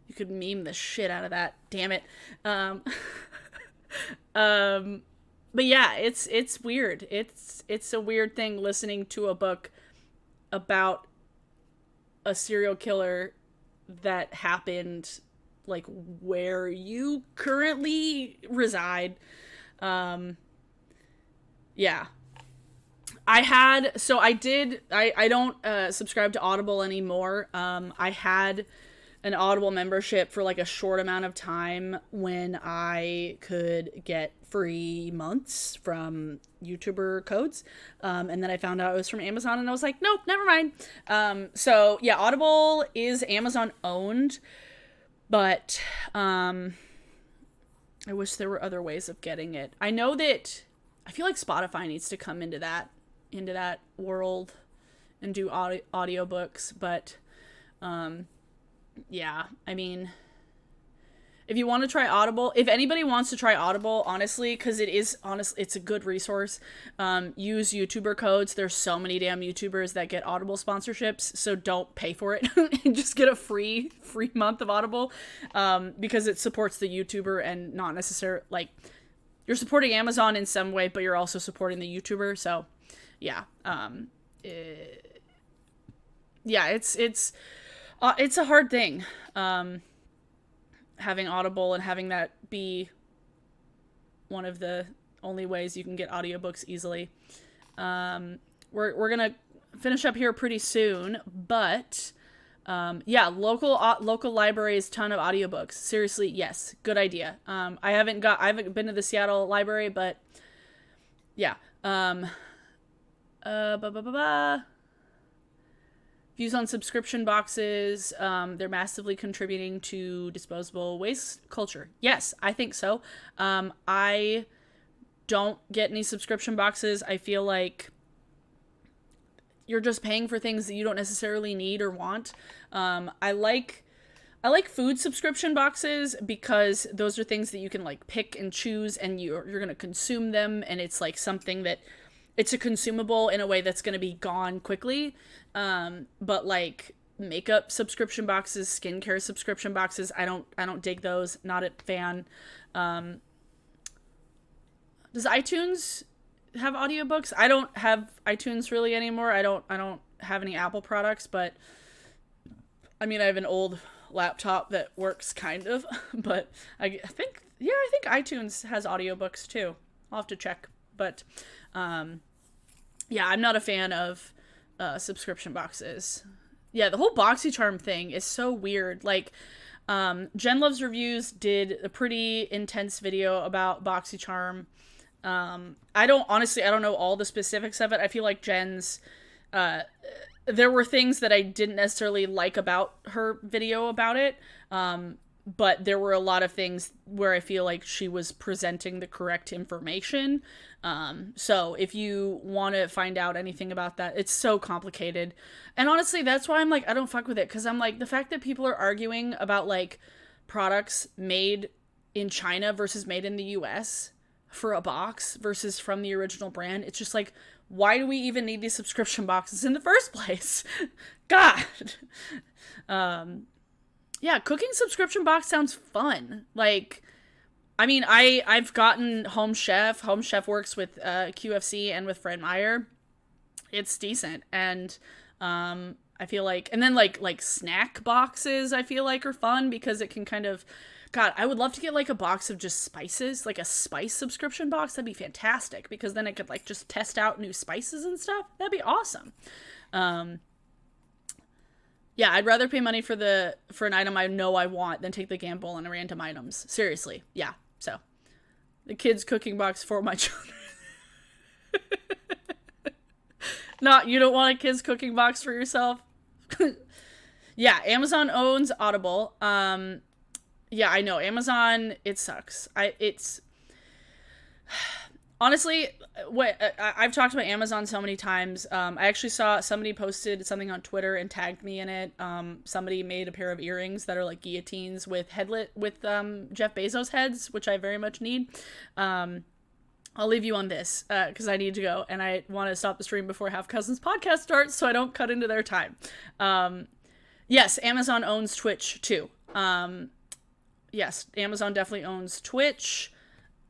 you could meme the shit out of that. Damn it. But yeah, it's weird. It's a weird thing listening to a book about a serial killer that happened like where you currently reside. Yeah. I don't subscribe to Audible anymore. I had an Audible membership for like a short amount of time when I could get free months from YouTuber codes. And then I found out it was from Amazon, and I was like, nope, never mind. So yeah, Audible is Amazon owned, but I wish there were other ways of getting it. I know that I feel like Spotify needs to come into that world and do audiobooks, but yeah, I mean, if you want to try Audible, if anybody wants to try Audible, honestly, because it's a good resource, use YouTuber codes. There's so many damn YouTubers that get Audible sponsorships, so don't pay for it and just get a free month of Audible, because it supports the YouTuber and not necessarily, like, you're supporting Amazon in some way, but you're also supporting the YouTuber, so, yeah. Yeah, it's a hard thing, having Audible and having that be one of the only ways you can get audiobooks easily. We're gonna finish up here pretty soon, but yeah, local libraries, ton of audiobooks. Seriously, yes, good idea. I haven't been to the Seattle library, but yeah. Views on subscription boxes, they're massively contributing to disposable waste culture. Yes, I think so. I don't get any subscription boxes. I feel like you're just paying for things that you don't necessarily need or want. I like food subscription boxes because those are things that you can like pick and choose, and you're going to consume them, and it's like something that it's a consumable in a way that's going to be gone quickly. But like makeup subscription boxes, skincare subscription boxes, I don't dig those. Not a fan. Does iTunes have audiobooks? I don't have iTunes really anymore. I don't have any Apple products, but I mean, I have an old laptop that works kind of, but I think iTunes has audiobooks too. I'll have to check, but yeah, I'm not a fan of subscription boxes. Yeah, the whole BoxyCharm thing is so weird. Like, Jen Loves Reviews did a pretty intense video about BoxyCharm. I don't know all the specifics of it. I feel like Jen's, there were things that I didn't necessarily like about her video about it. But there were a lot of things where I feel like she was presenting the correct information. So if you want to find out anything about that, it's so complicated. And honestly, that's why I'm like, I don't fuck with it. Cause I'm like, the fact that people are arguing about like products made in China versus made in the US for a box versus from the original brand. It's just like, why do we even need these subscription boxes in the first place? God. Yeah, cooking subscription box sounds fun. Like, I mean, I've gotten Home Chef. Home Chef works with QFC and with Fred Meyer. It's decent, and I feel like, and then like snack boxes, I feel like are fun because it can kind of God, I would love to get like a box of just spices, like a spice subscription box. That'd be fantastic, because then I could like just test out new spices and stuff. That'd be awesome. Yeah, I'd rather pay money for an item I know I want than take the gamble on random items. Seriously. Yeah. So the kids cooking box for my children. Not, you don't want a kids cooking box for yourself? Yeah, Amazon owns Audible. Yeah, I know. Amazon, it sucks. Honestly, I've talked about Amazon so many times. I actually saw somebody posted something on Twitter and tagged me in it. Somebody made a pair of earrings that are like guillotines with Jeff Bezos heads, which I very much need. I'll leave you on this because I need to go, and I want to stop the stream before Half Cousins podcast starts so I don't cut into their time. Yes, Amazon owns Twitch too. Yes, Amazon definitely owns Twitch.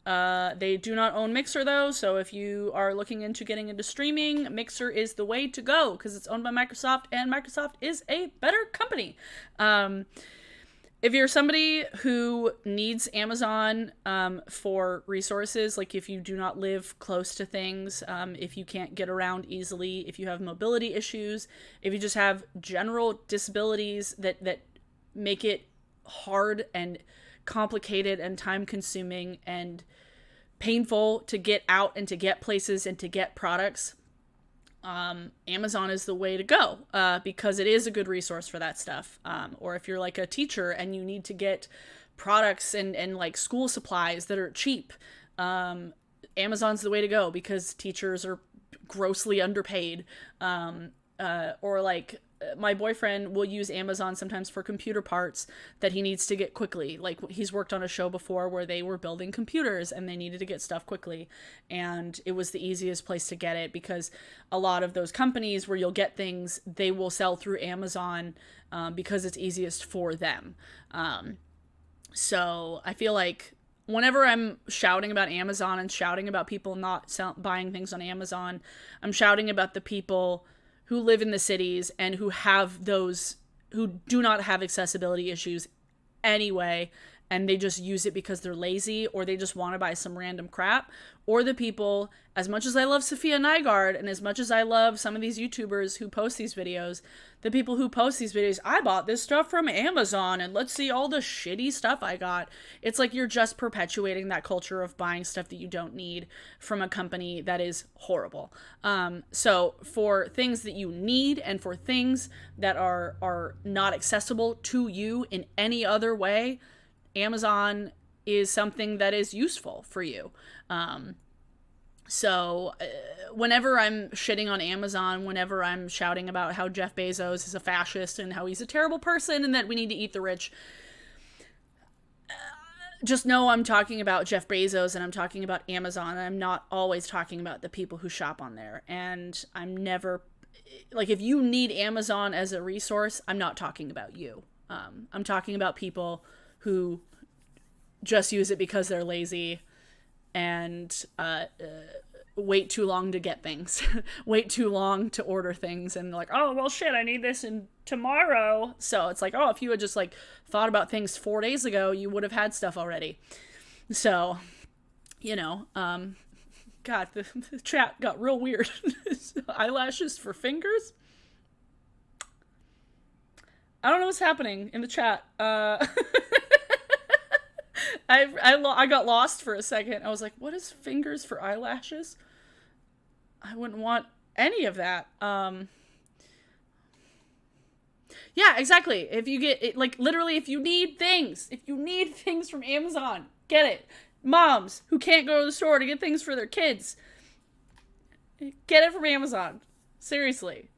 They do not own Mixer though, so if you are looking into getting into streaming, Mixer is the way to go because it's owned by Microsoft, and Microsoft is a better company. If you're somebody who needs Amazon for resources, like if you do not live close to things, if you can't get around easily, if you have mobility issues, if you just have general disabilities that make it hard and complicated and time-consuming and painful to get out and to get places and to get products, Amazon is the way to go because it is a good resource for that stuff. Or if you're like a teacher and you need to get products and like school supplies that are cheap, Amazon's the way to go because teachers are grossly underpaid. Or like my boyfriend will use Amazon sometimes for computer parts that he needs to get quickly. Like he's worked on a show before where they were building computers and they needed to get stuff quickly. And it was the easiest place to get it because a lot of those companies where you'll get things, they will sell through Amazon because it's easiest for them. So I feel like whenever I'm shouting about Amazon and shouting about people not buying things on Amazon, I'm shouting about the people who live in the cities and who do not have accessibility issues anyway, and they just use it because they're lazy or they just want to buy some random crap. Or the people, as much as I love Sophia Nygaard and as much as I love some of these YouTubers who post these videos, the people who post these videos, I bought this stuff from Amazon and let's see all the shitty stuff I got. It's like you're just perpetuating that culture of buying stuff that you don't need from a company that is horrible. So for things that you need and for things that are not accessible to you in any other way, Amazon is something that is useful for you. So whenever I'm shitting on Amazon, whenever I'm shouting about how Jeff Bezos is a fascist and how he's a terrible person and that we need to eat the rich, just know I'm talking about Jeff Bezos and I'm talking about Amazon, and I'm not always talking about the people who shop on there. And I'm never, like, if you need Amazon as a resource, I'm not talking about you. I'm talking about people who just use it because they're lazy and wait too long to get things, wait too long to order things, and they're like, oh, well, shit, I need this in tomorrow. So it's like, oh, if you had just like thought about things 4 days ago, you would have had stuff already. So, you know, God, the chat got real weird. Eyelashes for fingers? I don't know what's happening in the chat. I got lost for a second. I was like, what is fingers for eyelashes? I wouldn't want any of that. Yeah, exactly. If you get it, like, literally, if you need things from Amazon, get it. Moms who can't go to the store to get things for their kids, get it from Amazon. Seriously.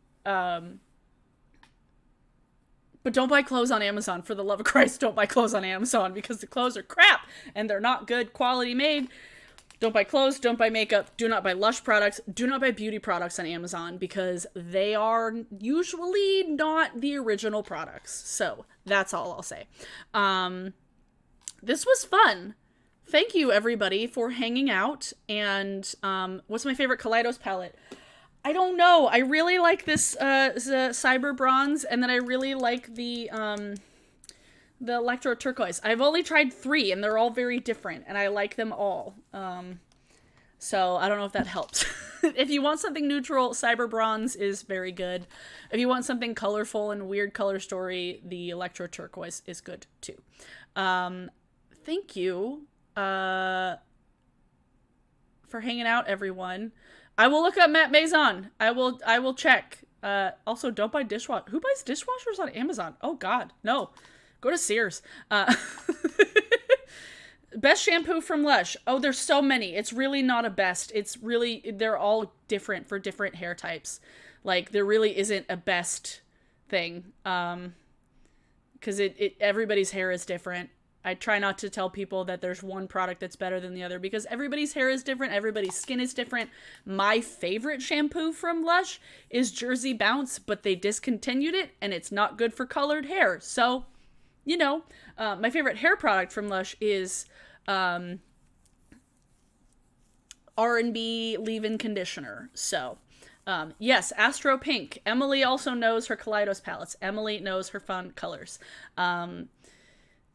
But don't buy clothes on Amazon. For the love of Christ, don't buy clothes on Amazon because the clothes are crap and they're not good quality made. Don't buy clothes. Don't buy makeup. Do not buy Lush products. Do not buy beauty products on Amazon because they are usually not the original products. So that's all I'll say. This was fun. Thank you, everybody, for hanging out. And what's my favorite Kaleidos palette? I don't know. I really like this Cyber Bronze, and then I really like the The electro turquoise. I've only tried 3, and they're all very different, and I like them all. So I don't know if that helps. If you want something neutral, Cyber Bronze is very good. If you want something colorful and weird color story, the electro turquoise is good too. Thank you for hanging out, everyone. I will look up Matt Maison. I will check. Also, don't buy dishwasher. Who buys dishwashers on Amazon? Oh God, no. Go to Sears. Best shampoo from Lush. Oh, there's so many. It's really not a best. They're all different for different hair types. Like, there really isn't a best thing. Because everybody's hair is different. I try not to tell people that there's one product that's better than the other because everybody's hair is different. Everybody's skin is different. My favorite shampoo from Lush is Jersey Bounce, but they discontinued it and it's not good for colored hair. So, my favorite hair product from Lush is R&B leave-in conditioner. So, yes, Astro Pink. Emily also knows her Kaleidos palettes. Emily knows her fun colors.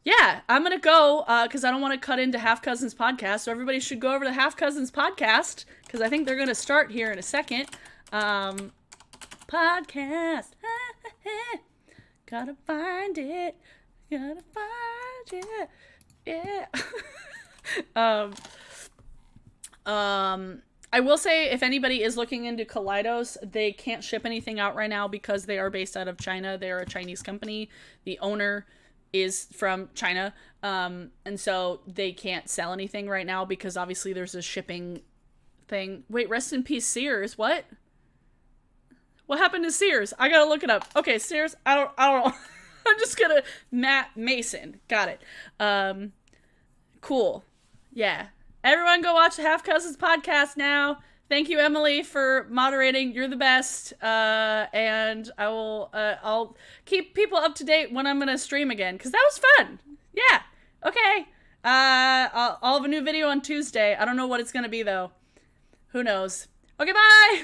Yeah, I'm going to go because I don't want to cut into Half Cousins podcast. So everybody should go over to Half Cousins podcast because I think they're going to start here in a second. Podcast. Gotta find it. Gotta find it. Yeah. I will say if anybody is looking into Kaleidos, they can't ship anything out right now because they are based out of China. They are a Chinese company. The owner is from China. And so they can't sell anything right now because obviously there's a shipping thing. Wait, rest in peace, Sears. What? What happened to Sears? I gotta look it up. Okay, Sears, I don't know. I'm just gonna Matt Mason. Got it. Cool. Yeah. Everyone go watch the Half Cousins podcast now. Thank you, Emily, for moderating. You're the best. And I'll keep people up to date when I'm gonna stream again, because that was fun. Yeah. Okay. I'll have a new video on Tuesday. I don't know what it's gonna be though. Who knows? Okay, bye!